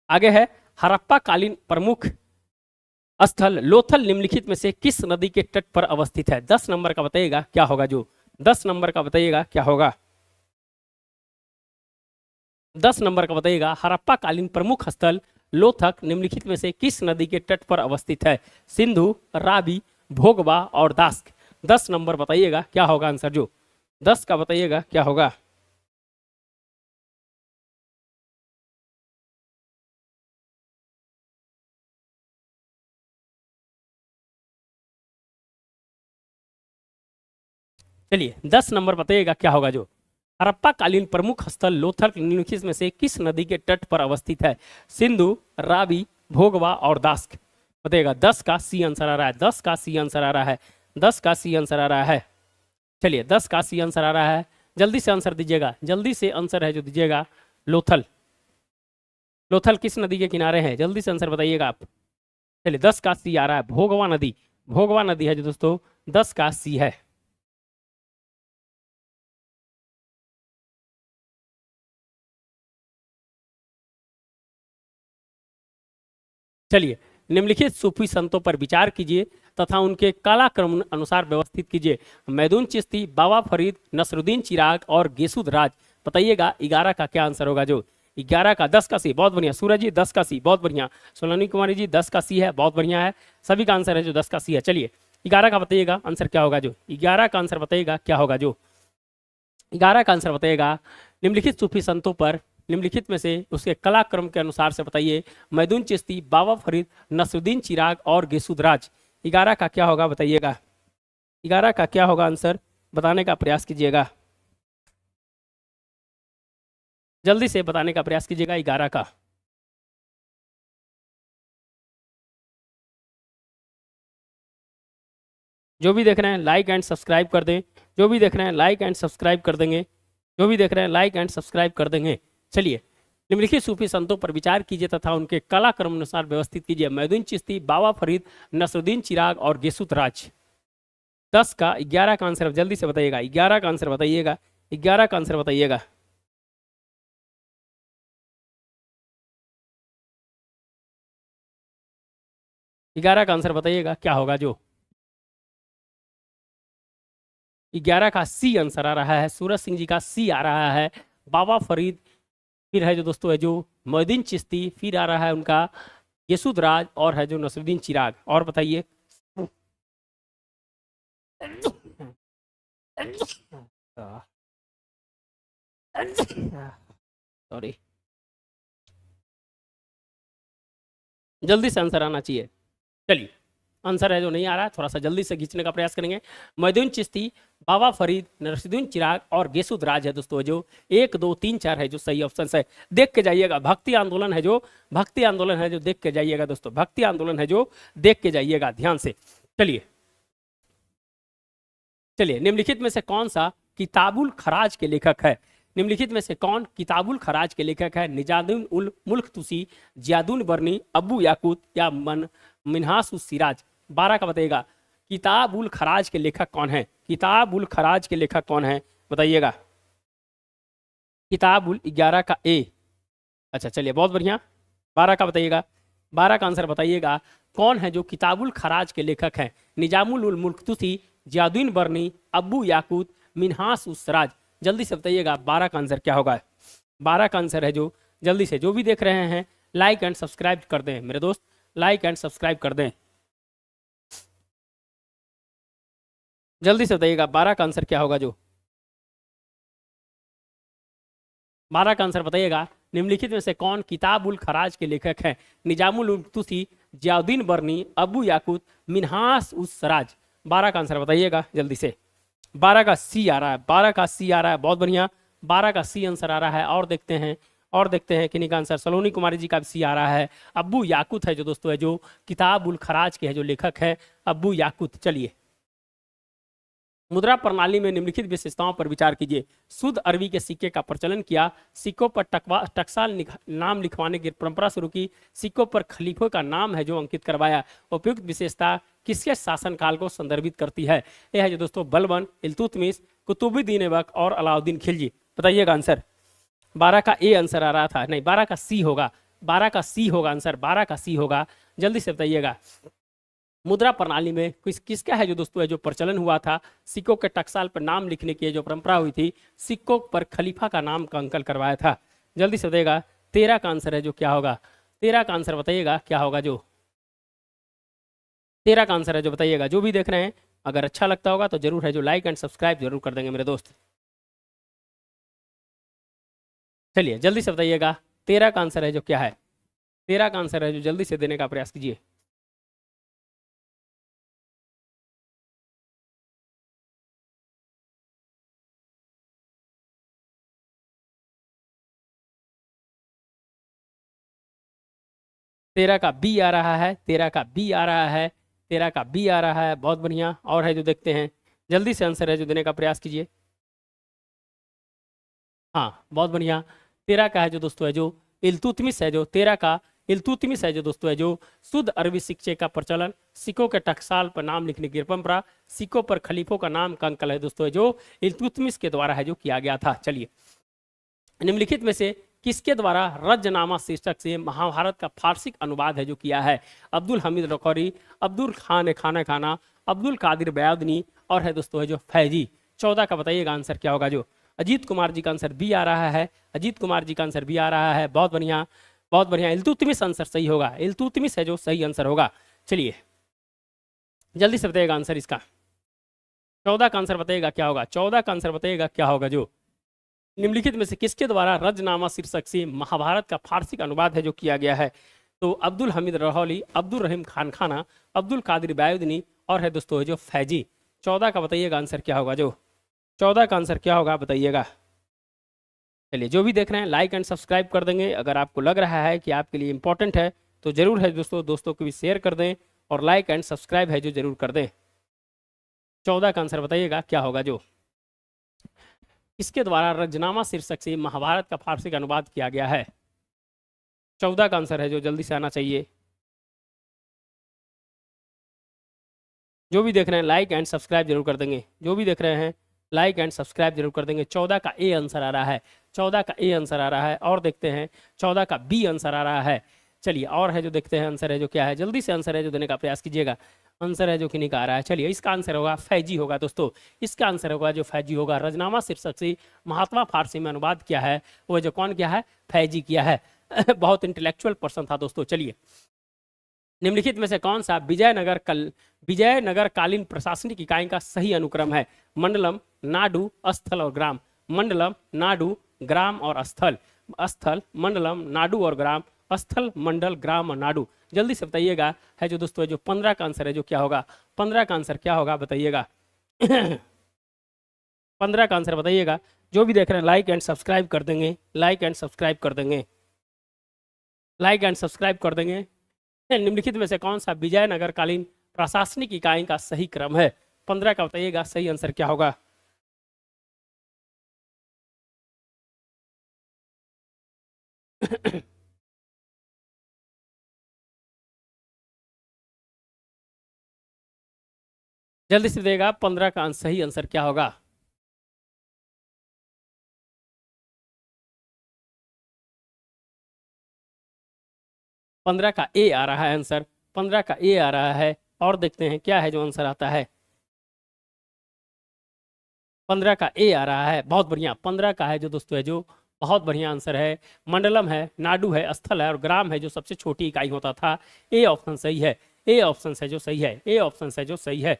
आगे है हड़प्पा कालीन प्रमुख स्थल लोथल निम्नलिखित में से किस नदी के तट पर अवस्थित है। 10 नंबर का बताइएगा क्या होगा। जो 10 नंबर का बताइएगा क्या होगा। 10 नंबर का बताइएगा हड़प्पा कालीन प्रमुख स्थल लोथक निम्नलिखित में से किस नदी के तट पर अवस्थित है। सिंधु, रावी, भोगवा और दास्क। 10 नंबर बताइएगा क्या होगा आंसर। जो 10 का बताइएगा क्या होगा। चलिए 10 नंबर बताइएगा क्या होगा। जो हड़प्पा कालीन प्रमुख स्थल लोथल निम्नलिखित में से किस नदी के तट पर अवस्थित है। सिंधु, रावी, भोगवा और दास्क। बताइएगा। 10 का सी आंसर आ रहा है, 10 का सी आंसर आ रहा है, 10 का सी आंसर आ रहा है। चलिए 10 का सी आंसर आ रहा है, जल्दी से आंसर दीजिएगा, जल्दी से आंसर है जो दीजिएगा। लोथल, लोथल किस नदी के किनारे है, जल्दी से आंसर बताइएगा आप। चलिए 10 का सी आ रहा है, भोगवा नदी, भोगवा नदी है जो दोस्तों 10 का सी है। चलिए निम्नलिखित सूफी संतों पर विचार कीजिए तथा उनके कालाक्रम अनुसार व्यवस्थित कीजिए। मैदून चिश्ती, बाबा फरीद, नसरुद्दीन चिराग और गेसुद राज। बताइएगा 11 का क्या आंसर होगा जो 11 का 10 का सी, बहुत बढ़िया। सूरज जी 10 का सी, बहुत बढ़िया। सोनाली कुमारी जी 10 का सी है, बहुत बढ़िया है। सभी का आंसर है जो 10 का सी है। चलिए 11 का बताइएगा आंसर क्या होगा जो 11 का आंसर बताइएगा क्या होगा जो 11 का आंसर बताइएगा। निम्नलिखित सूफी संतों पर, निम्नलिखित में से उसके कलाक्रम के अनुसार से बताइए। मैदून चिश्ती, बाबा फरीद, नसरुद्दीन चिराग और गेसुदराज। 11 का क्या होगा बताइएगा, 11 का क्या होगा आंसर बताने का प्रयास कीजिएगा, जल्दी से बताने का प्रयास कीजिएगा 11 का। जो भी देख रहे हैं लाइक एंड सब्सक्राइब कर दें, जो भी देख रहे हैं लाइक एंड सब्सक्राइब कर देंगे, जो भी देख रहे हैं लाइक एंड सब्सक्राइब कर देंगे। चलिए निम्नलिखित सूफी संतों पर विचार कीजिए तथा उनके कलाक्रम अनुसार व्यवस्थित कीजिए। मैदून चिश्ती, बाबा फरीद, नसरुद्दीन चिराग और गेसुत राज। 10 का 11 का आंसर जल्दी से बताइएगा, 11 का आंसर बताइएगा, 11 का आंसर बताइएगा। ग्यारह का आंसर बताइएगा क्या होगा जो 11 का सी आंसर आ रहा है, सूरज सिंह जी का सी आ रहा है। बाबा फरीद, फिर है जो दोस्तों है जो मोइनुद्दीन चिश्ती, फिर आ रहा है उनका यसुद राज और है जो नसरुद्दीन चिराग। और बताइए। सॉरी, जल्दी से आंसर आना चाहिए। चलिए आंसर है जो नहीं आ रहा है, थोड़ा सा जल्दी से खींचने का प्रयास करेंगे। मोइनुद्दीन चिश्ती, बाबा फरीद, नसरुद्दीन चिराग और गेसुद राज है दोस्तों जो 1 2 3 4 है जो सही ऑप्शन है। देख के जाइएगा, भक्ति आंदोलन है जो, भक्ति आंदोलन है जो देख के जाइएगा दोस्तों, भक्ति आंदोलन है जो देख के जाइएगा ध्यान से। चलिए चलिए निम्नलिखित में से कौन सा किताबुल खराज के लेखक है, निम्नलिखित में से कौन किताबुल खराज के लेखक है। निजामुद्दीन उल मुल्क तुसी, जियादुन बरनी, अबू याकूत या मिन्हास उस सिराज। 12 का बताइएगा किताबुल खराज के लेखक कौन है, किताबुल खराज के लेखक कौन है बताइएगा। किताबुल 11 का ए, अच्छा चलिए बहुत बढ़िया। 12 का बताइएगा, 12 का आंसर बताइएगा कौन है जो किताबुल खराज के लेखक हैं। निजामुल उल मुल्क तुसी, जियादुन बरनी, अबू याकूत, मिन्हास उस सराज। जल्दी से बताइएगा 12 का आंसर क्या होगा। 12 का आंसर है जो, जल्दी से जो भी देख रहे हैं लाइक एंड सब्सक्राइब कर दें मेरे दोस्त, लाइक एंड सब्सक्राइब कर दें, जल्दी से बताइएगा 12 का आंसर क्या होगा जो 12 का आंसर बताइएगा। निम्नलिखित में से कौन किताब उल खराज के लेखक हैं। निजामुल उल तुसी, जियाउद्दीन बरनी, अबू याकूत, मिन्हास उस सराज। 12 का आंसर बताइएगा जल्दी से। 12 का सी आ रहा है, 12 का सी आ रहा है, बहुत बढ़िया। 12 का सी आंसर आ रहा है। और देखते हैं, और देखते हैं किन्हीं का आंसर। सलोनी कुमारी जी का भी सी आ रहा है। अब्बू याकूत है जो दोस्तों है जो किताब उल खराज के है जो लेखक है अब्बू याकूत। चलिए मुद्रा प्रणाली में निम्नलिखित विशेषताओं पर विचार कीजिए। शुद्ध अरबी के सिक्के का प्रचलन किया, सिक्कों पर टकसाल नाम लिखवाने की परंपरा शुरू की, सिक्कों पर खलीफों का नाम है जो अंकित करवाया। उपयुक्त विशेषता किसके शासनकाल को संदर्भित करती है। यह है जो दोस्तों बलबन, इल्तुतमिश, कुतुबुद्दीन ऐबक और अलाउद्दीन खिलजी। बताइएगा आंसर। 12 का ए आंसर आ रहा था, नहीं 12 का सी होगा, 12 का सी होगा आंसर, 12 का सी होगा। जल्दी से बताइएगा मुद्रा प्रणाली में किसका है जो दोस्तों है जो प्रचलन हुआ था। सिक्कों के टकसाल पर नाम लिखने की जो परंपरा हुई थी, सिक्कों पर खलीफा का नाम का अंकन करवाया था। जल्दी से बताइएगा 13 का आंसर है जो क्या होगा। 13 का आंसर बताइएगा क्या होगा जो 13 का आंसर है जो बताइएगा। जो भी देख रहे हैं अगर अच्छा लगता होगा तो जरूर है जो लाइक एंड सब्सक्राइब जरूर कर देंगे मेरे दोस्त। चलिए जल्दी से बताइएगा 13 का आंसर है जो क्या है। 13 का आंसर है जो जल्दी से देने का प्रयास कीजिए। 13 का बी आ रहा है, 13 का बी आ रहा है, 13 का बी आ रहा है, बहुत बढ़िया। और है जो देखते हैं, जल्दी से आंसर है जो देने का प्रयास कीजिए। हाँ बहुत बढ़िया। 13 का है जो दोस्तों है जो इल्तुतमिश है, जो 13 का इल्तुतमिश है जो दोस्तों है जो शुद्ध अरबी शिक्षे का प्रचलन, सिक्कों के टकसाल पर नाम लिखने की परंपरा, सिक्कों पर खलीफों का नाम का अंकल है दोस्तों है जो इल्तुतमिश के द्वारा है जो किया गया था। चलिए, निम्नलिखित में से किसके द्वारा रजनामा शीर्षक से महाभारत का फारसी अनुवाद है जो किया है? अब्दुल हमीद लखौरी, अब्दुल खान खाना खाना, अब्दुल कादिर बयादनी और है दोस्तों है जो फैजी। 14 का बताइएगा आंसर क्या होगा? जो अजीत कुमार जी का आंसर बी आ रहा है, अजीत कुमार जी का आंसर बी आ रहा है, बहुत बढ़िया बहुत बढ़िया। इल्तुतमिश आंसर सही होगा, इल्तुतमिश है जो सही आंसर होगा। चलिए जल्दी से बताइएगा आंसर इसका। 14 का आंसर बताइएगा क्या होगा? 14 का आंसर बताइएगा क्या होगा? जो निम्नलिखित में से किसके द्वारा रजनामा शीर्षक से महाभारत का फारसी अनुवाद है जो किया गया है? तो अब्दुल हमीद लाहौरी, अब्दुल रहीम खान खाना, अब्दुल कादिर बयादनी और है दोस्तों जो फैजी। 14 का बताइएगा आंसर क्या होगा? जो 14 का आंसर क्या होगा बताइएगा। चलिए, जो भी देख रहे हैं लाइक एंड सब्सक्राइब कर देंगे। अगर आपको लग रहा है कि आपके लिए इंपॉर्टेंट है तो जरूर है दोस्तों, दोस्तों को भी शेयर कर दें और लाइक एंड सब्सक्राइब है जो जरूर कर दें। 14 का आंसर बताइएगा क्या होगा? जो इसके द्वारा रजनामा शीर्षक से महाभारत का फारसी का अनुवाद किया गया है। 14 का आंसर है जो जल्दी से आना चाहिए। जो भी देख रहे हैं लाइक एंड सब्सक्राइब जरूर कर देंगे, जो भी देख रहे हैं लाइक एंड सब्सक्राइब जरूर कर देंगे। 14 का ए आंसर आ रहा है, 14 का ए आंसर आ रहा है। और देखते हैं 14 का बी आंसर आ रहा है। चलिए, और है जो देखते हैं आंसर है जो क्या है, जल्दी से आंसर है जो देने का प्रयास कीजिएगा। आंसर है जो किन्हीं का आ रहा है। चलिए, इसका आंसर होगा फैजी होगा दोस्तों, इसका आंसर होगा जो फैजी होगा। रजनामा शीर्षक से महात्मा फारसी में अनुवाद किया है, वो जो कौन किया है? फैजी किया है। बहुत इंटेलेक्चुअल पर्सन था दोस्तों। चलिए, निम्नलिखित में से कौन सा विजयनगर कालीन प्रशासनिक इकाई का सही अनुक्रम है? मंडलम, नाडु, स्थल और ग्राम। मंडलम, नाडु, ग्राम और स्थल। स्थल, मंडलम, नाडु और ग्राम। स्थल, मंडल, ग्राम और नाडु। जल्दी से बताइएगा है जो दोस्तों जो 15 का आंसर है जो क्या होगा? 15 का आंसर क्या होगा बताइएगा। 15 का आंसर बताइएगा। जो भी देख रहे हैं लाइक एंड सब्सक्राइब कर देंगे, लाइक एंड सब्सक्राइब कर देंगे, लाइक एंड सब्सक्राइब कर देंगे। निम्नलिखित में से कौन सा विजयनगर कालीन प्रशासनिक इकाई का सही क्रम है? 15 का बताइएगा सही आंसर क्या होगा? जल्दी से देगा 15 का सही आंसर क्या होगा? 15 का ए आ रहा है आंसर, 15 का ए आ रहा है। और देखते हैं क्या है जो आंसर आता है। 15 का ए आ रहा है, बहुत बढ़िया। 15 का है जो दोस्तों है जो बहुत बढ़िया आंसर है। मंडलम है, नाडु है, स्थल है और ग्राम है जो सबसे छोटी इकाई होता था। ए ऑप्शन सही है, ए ऑप्शन है जो सही है, ए ऑप्शन है जो सही है।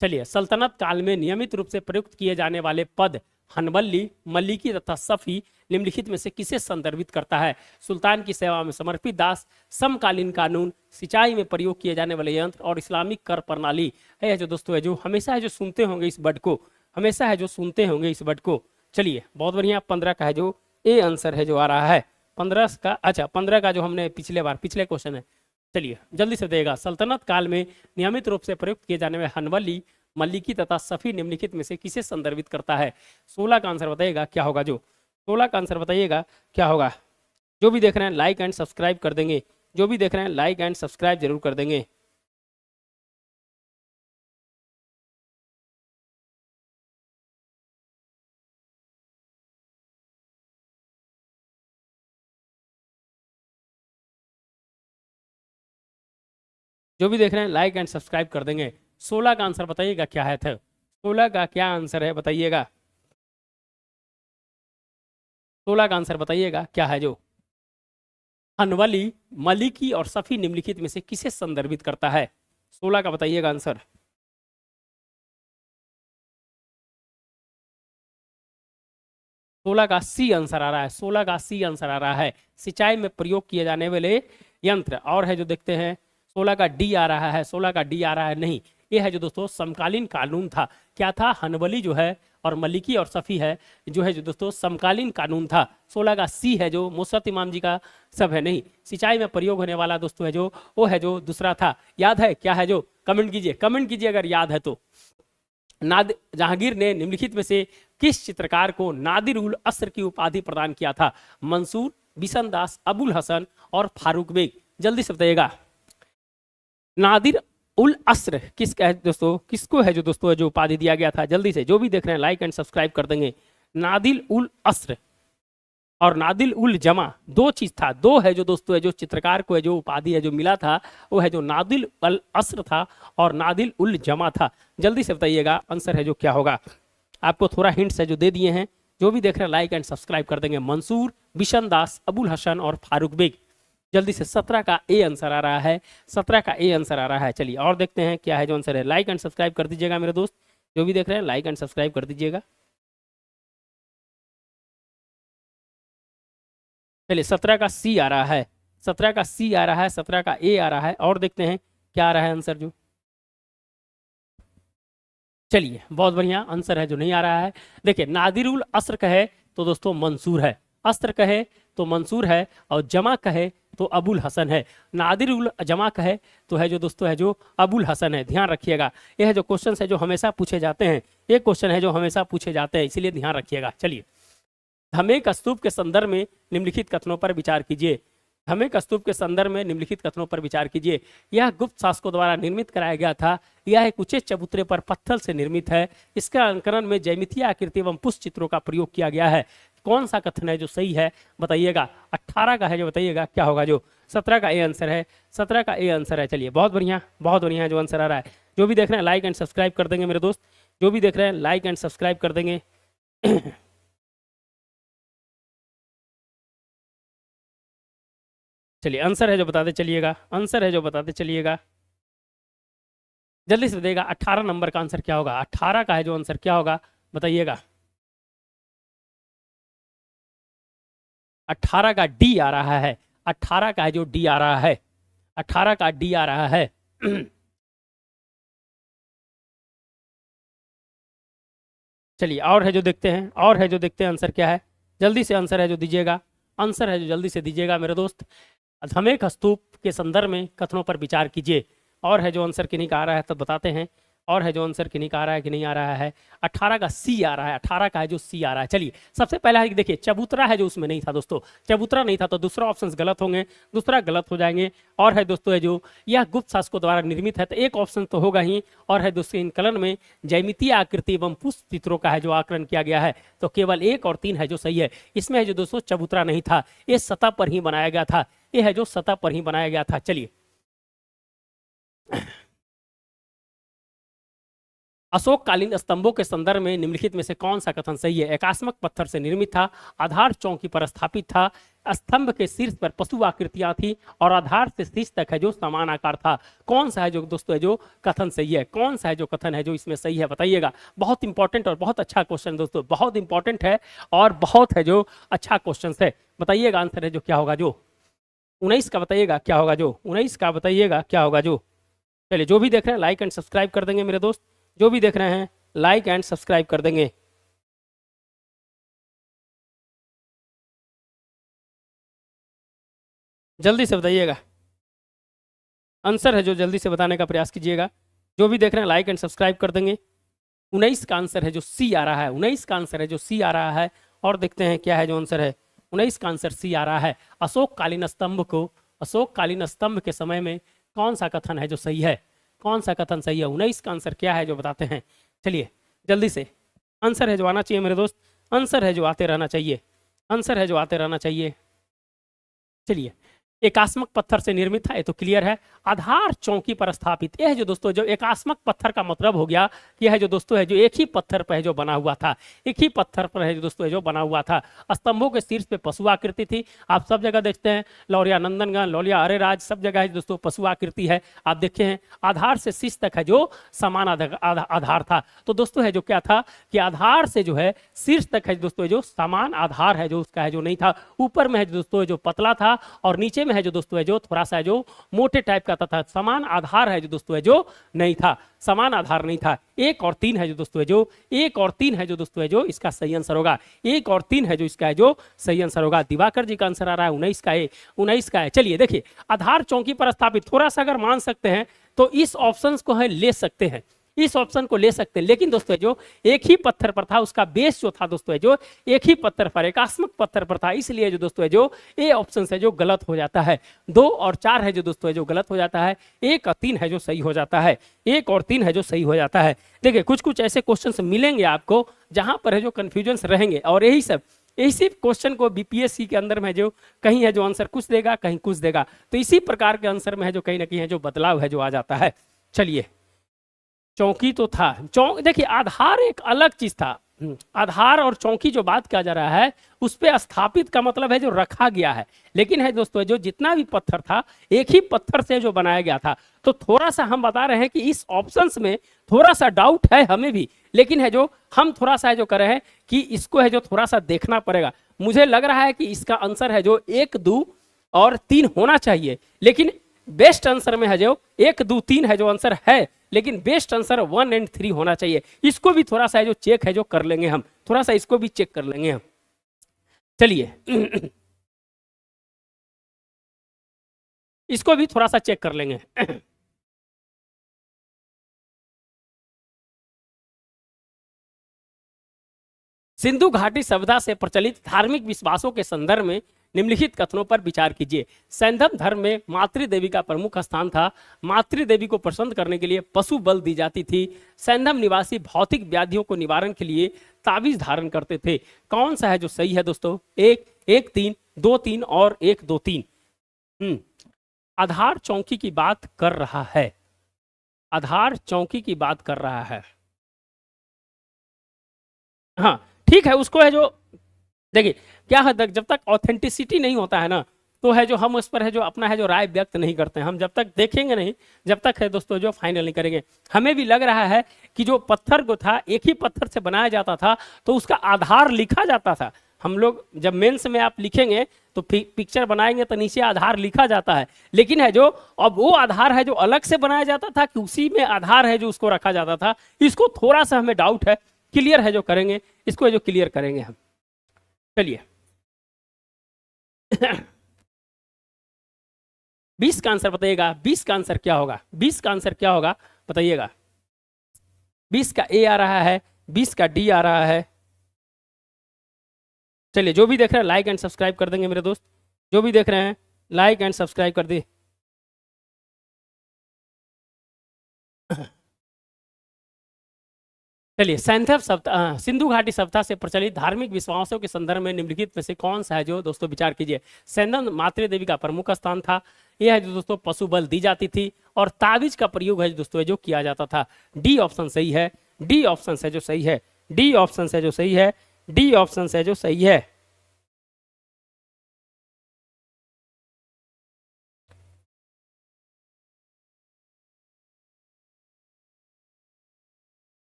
चलिए, सल्तनत काल में नियमित रूप से प्रयुक्त किए जाने वाले पद हनबल्ली, मल्लिकी तथा सफी निम्नलिखित में से किसे संदर्भित करता है? सुल्तान की सेवा में समर्पित दास, समकालीन कानून, सिंचाई में प्रयोग किए जाने वाले यंत्र और इस्लामिक कर प्रणाली। है जो दोस्तों है जो हमेशा है जो सुनते होंगे इस वर्ड को, हमेशा है जो सुनते होंगे इस वर्ड को। चलिए, बहुत बढ़िया। 15 का है जो ए आंसर है जो आ रहा है। 15 का, अच्छा 15 का जो हमने पिछले क्वेश्चन है। चलिए, जल्दी से देगा। सल्तनत काल में नियमित रूप से प्रयुक्त किए जाने वाले हनवली, मल्लिकी तथा सफी निम्नलिखित में से किसे संदर्भित करता है? 16 का आंसर बताइएगा क्या होगा? जो 16 का आंसर बताइएगा क्या होगा? जो भी देख रहे हैं लाइक एंड सब्सक्राइब कर देंगे, जो भी देख रहे हैं लाइक एंड सब्सक्राइब जरूर कर देंगे। जो भी देख रहे हैं लाइक एंड सब्सक्राइब कर देंगे। 16 का आंसर बताइएगा क्या है था? 16 का क्या आंसर है बताइएगा। 16 का आंसर बताइएगा क्या है? जो हनवली, मलिकी और सफी निम्नलिखित में से किसे संदर्भित करता है? 16 का बताइएगा आंसर। 16 का सी आंसर आ रहा है, 16 का सी आंसर आ रहा है। सिंचाई में प्रयोग किए जाने वाले यंत्र। और है जो देखते हैं 16 का डी आ रहा है, 16 का डी आ रहा है नहीं, ये है जो दोस्तों समकालीन कानून था। क्या था? हनबली जो है और मलिकी और सफ़ी है जो है जो दोस्तों समकालीन कानून था। 16 का सी है जो मुसरत इमाम जी का सब है नहीं। सिंचाई में प्रयोग होने वाला दोस्तों है जो वो है जो दूसरा था। याद है क्या है जो? कमेंट कीजिए अगर याद है तो। जहांगीर ने निम्नलिखित में से किस चित्रकार को नादिर उल अस्र की उपाधि प्रदान किया था? मंसूर, बिशनदास, अबुल हसन और फारूक बेग। जल्दी से बताइएगा। नादिर उल अस्र किसका है दोस्तों? किसको है जो दोस्तों जो उपाधि दिया गया था? जल्दी से जो भी देख रहे हैं लाइक एंड सब्सक्राइब कर देंगे। नादिल उल अस्र और नादिल उल जमा दो चीज था। दो है जो दोस्तों है जो चित्रकार को है जो उपाधि है जो मिला था वो है जो नादिल उल अस्र था और नादिल उल जमा था। जल्दी से बताइएगा आंसर है जो क्या होगा। आपको थोड़ा हिंट्स है जो दे दिए हैं। जो भी देख रहे हैं लाइक एंड सब्सक्राइब कर देंगे। मंसूर, बिशनदास, अबुल हसन और फारूक बेग। जल्दी से 17 का ए आंसर आ रहा है। 17 का ए आंसर आ रहा है। चलिए और देखते हैं क्या है जो आंसर है। लाइक एंड सब्सक्राइब कर दीजिएगा मेरे दोस्त। जो भी देख रहे हैं लाइक एंड सब्सक्राइब कर दीजिएगा। चलिए 17 का सी आ रहा है। 17 का सी आ रहा है। 17 का ए आ रहा है। और देखते हैं क्या आ रहा है आंसर जो। चलिए बहुत बढ़िया आंसर है जो नहीं आ रहा है। देखिए नादिरुल अस्र कहे तो दोस्तों मंसूर है। अस्र कहे तो मंसूर है और जमा कहे तो अबुल हसन है। नादिरुल जमा कहे तो है जो दोस्तों है जो अबुल हसन है। ध्यान रखिएगा। यह है जो क्वेश्चन है जो हमेशा पूछे जाते हैं। ये क्वेश्चन है जो हमेशा पूछे जाते हैं, इसीलिए ध्यान रखिएगा। चलिए धमेक स्तूप के संदर्भ में निम्नलिखित कथनों पर विचार कीजिए। धमेक स्तूप के संदर्भ में निम्नलिखित कथनों पर विचार कीजिए। यह गुप्त शासकों द्वारा निर्मित कराया गया था। यह एक ऊंचे चबूतरे पर पत्थर से निर्मित है। इसका अलंकरण में ज्यामितीय आकृति एवं पुष्प चित्रों का प्रयोग किया गया है। कौन सा कथन है जो सही है बताइएगा। 18 का है जो बताइएगा क्या होगा जो। 17 का ए आंसर है। 17 का ए आंसर है। चलिए बहुत बढ़िया है जो आंसर आ रहा है। जो भी देख रहे हैं लाइक एंड सब्सक्राइब कर देंगे मेरे दोस्त। जो भी देख रहे हैं लाइक एंड सब्सक्राइब कर देंगे। चलिए आंसर है जो बताते चलिएगा। आंसर है जो बताते चलिएगा। जल्दी से देगा 18 नंबर का आंसर क्या होगा। 18 का है जो आंसर क्या होगा बताइएगा। 18 का डी आ रहा है। 18 का है जो डी आ रहा है। 18 का डी आ रहा है। चलिए और है जो देखते हैं। और है जो देखते हैं आंसर क्या है। जल्दी से आंसर है जो दीजिएगा। आंसर है जो जल्दी से दीजिएगा मेरे दोस्त। धमेक स्तूप के संदर्भ में कथनों पर विचार कीजिए। और है जो आंसर किन्हीं का आ रहा है तब बताते हैं। और है जो आंसर किन्हीं का आ रहा है कि नहीं आ रहा है। 18 का सी आ रहा है। 18 का है जो सी आ रहा है। चलिए सबसे पहला है कि देखिए चबूतरा है जो उसमें नहीं था दोस्तों। चबूतरा नहीं था तो दूसरा ऑप्शन गलत होंगे। दूसरा गलत हो जाएंगे। और है दोस्तों है जो यह गुप्त शासकों द्वारा निर्मित है तो एक ऑप्शन तो होगा ही। और है दोस्तों इनकलन में ज्यामितीय आकृति एवं पुष्प चित्रों का है जो आकलन किया गया है तो केवल 1 और 3 है जो सही है। इसमें है जो दोस्तों चबूतरा नहीं था। ये सतह पर ही बनाया गया था। ये है जो सतह पर ही बनाया गया था। चलिए अशोककालीन स्तंभों के संदर्भ में निम्नलिखित में से कौन सा कथन सही है। एकास्मक पत्थर से निर्मित था। आधार चौकी पर स्थापित था। स्तंभ के शीर्ष पर पशु आकृतियां थी और आधार से शीर्ष तक है जो समान आकार था। कौन सा है जो दोस्तों है जो कथन सही है। कौन सा है जो कथन है जो इसमें सही है बताइएगा। बहुत इंपॉर्टेंट और बहुत अच्छा क्वेश्चन दोस्तों। बहुत इंपॉर्टेंट है और बहुत है जो अच्छा क्वेश्चन है। बताइएगा आंसर है जो क्या होगा जो। 19 का बताइएगा क्या होगा जो। 19 का बताइएगा क्या होगा जो। चलिए जो भी देख रहे हैं लाइक एंड सब्सक्राइब कर देंगे मेरे दोस्त। जो भी देख रहे हैं लाइक एंड सब्सक्राइब कर देंगे। जल्दी से बताइएगा। आंसर है जो जल्दी से बताने का प्रयास कीजिएगा। जो भी देख रहे हैं लाइक एंड सब्सक्राइब कर देंगे। 19 का आंसर है जो सी आ रहा है। 19 का आंसर है जो सी आ रहा है। और देखते हैं क्या है जो आंसर है। 19 का आंसर सी आ रहा है। अशोककालीन स्तंभ के समय में कौन सा कथन है जो सही है। कौन सा कथन सही है। 19 का आंसर क्या है जो बताते हैं। चलिए जल्दी से आंसर है जो आना चाहिए मेरे दोस्त। आंसर है जो आते रहना चाहिए। आंसर है जो आते रहना चाहिए। चलिए एकास्मक पत्थर से निर्मित था ये तो क्लियर है। आधार चौकी पर स्थापित। यह जो दोस्तों जो एकास्मक पत्थर का मतलब हो गया कि यह जो दोस्तों है जो एक ही पत्थर पर है जो बना हुआ था। एक ही पत्थर पर है जो दोस्तों है जो बना हुआ था। स्तंभों के शीर्ष पे पशु आकृति थी। आप सब जगह देखते हैं लौरिया नंदनगंज, लौरिया अरेराज सब जगह है दोस्तों पशु आकृति है। आप देखे हैं आधार से शीर्ष तक है जो समान आधार था। तो दोस्तों है जो क्या था कि आधार से जो है शीर्ष तक है दोस्तों जो समान आधार है जो उसका है जो नहीं था। ऊपर में है दोस्तों जो पतला था और नीचे में है जो दोस्तों है जो थोड़ा सा है जो मोटे टाइप का था, समान आधार है जो दोस्तों है जो नहीं था, समान आधार नहीं था। 1 और 3 है जो दोस्तों है जो 1 और 3 है जो दोस्तों है जो इसका सही आंसर होगा। 1 और 3 है जो इसका है जो सही आंसर होगा। दिवाकर जी का आंसर आ रहा है 19 का है, 19 का है। चलिए देखिए, आधार चौकी पर स्थापित, थोड़ा सा अगर मान सकते हैं तो इस ऑप्शन को है ले सकते हैं, इस ऑप्शन को ले सकते हैं। लेकिन दोस्तों जो एक ही पत्थर पर था, उसका बेस जो था दोस्तों है जो एक ही पत्थर पर, एकात्मक पत्थर पर था, इसलिए जो दोस्तों है जो ए ऑप्शन है जो गलत हो जाता है। 2 और 4 है जो दोस्तों है जो गलत हो जाता है। 1 और 3 है जो सही हो जाता है। 1 और 3 है जो सही हो जाता है। देखिए कुछ कुछ ऐसे क्वेश्चन मिलेंगे आपको जहां पर है जो कंफ्यूजन रहेंगे, और यही सब इसी क्वेश्चन को बीपीएससी के अंदर में जो कहीं है जो आंसर कुछ देगा, कहीं कुछ देगा, तो इसी प्रकार के आंसर में है जो कहीं ना कहीं है जो बदलाव है जो आ जाता है। चलिए, चौकी तो था, देखिए आधार एक अलग चीज था। आधार और चौकी जो बात किया जा रहा है उस पे स्थापित का मतलब है जो रखा गया है, लेकिन है दोस्तों जो जितना भी पत्थर था एक ही पत्थर से जो बनाया गया था। तो थोड़ा सा हम बता रहे हैं कि इस ऑप्शंस में थोड़ा सा डाउट है हमें भी, लेकिन है जो हम थोड़ा सा है जो कर रहे हैं कि इसको है जो थोड़ा सा देखना पड़ेगा। मुझे लग रहा है कि इसका आंसर है जो 1, 2 और 3 होना चाहिए, लेकिन बेस्ट आंसर में है जो 1, 2, 3 है जो आंसर है, लेकिन बेस्ट आंसर 1 और 3 होना चाहिए। इसको भी थोड़ा सा है जो चेक है जो कर लेंगे हम, थोड़ा सा इसको भी चेक कर लेंगे हम। चलिए इसको भी थोड़ा सा चेक कर लेंगे। सिंधु घाटी सभ्यता से प्रचलित धार्मिक विश्वासों के संदर्भ में निम्नलिखित कथनों पर विचार कीजिए। सैंधव धर्म में मातृ देवी का प्रमुख स्थान था। मातृ देवी को प्रसन्न करने के लिए पशु बल दी जाती थी। सैंधव निवासी भौतिक व्याधियों को निवारण के लिए ताबीज धारण करते थे। कौन सा है जो सही है दोस्तों? 1, 1, 3, 2, 3 और 1, 2, 3। आधार चौकी की बात कर रहा है, आधार चौकी की बात कर रहा है। हाँ ठीक है, उसको है जो देखिए क्या है, जब तक ऑथेंटिसिटी नहीं होता है ना, तो है जो हम उस पर है जो अपना है जो राय व्यक्त नहीं करते हैं। हम जब तक देखेंगे नहीं, जब तक है दोस्तों जो फाइनल नहीं करेंगे। हमें भी लग रहा है कि जो पत्थर को था एक ही पत्थर से बनाया जाता था, तो उसका आधार लिखा जाता था। हम लोग जब मेंस में आप लिखेंगे तो पिक्चर बनाएंगे तो नीचे आधार लिखा जाता है, लेकिन है जो अब वो आधार है जो अलग से बनाया जाता था कि उसी में आधार है जो उसको रखा जाता था, इसको थोड़ा सा हमें डाउट है। क्लियर है जो करेंगे, इसको है जो क्लियर करेंगे हम। चलिए 20 का आंसर बताइएगा, 20 का आंसर क्या होगा? 20 का आंसर क्या होगा बताइएगा? 20 का ए आ रहा है, 20 का डी आ रहा है। चलिए जो भी देख रहे हैं लाइक एंड सब्सक्राइब कर देंगे मेरे दोस्त, जो भी देख रहे हैं लाइक एंड सब्सक्राइब कर दी। चलिए सिंधु घाटी सभ्यता से प्रचलित धार्मिक विश्वासों के संदर्भ में निम्नलिखित में से कौन सा है जो दोस्तों विचार कीजिए। सैंधव मातृ देवी का प्रमुख स्थान था। यह है जो दोस्तों पशु बल दी जाती थी, और ताबीज का प्रयोग है दोस्तों जो किया जाता था। डी ऑप्शन सही है, डी ऑप्शन है जो सही है, डी ऑप्शन है जो सही है, डी ऑप्शन है जो सही है।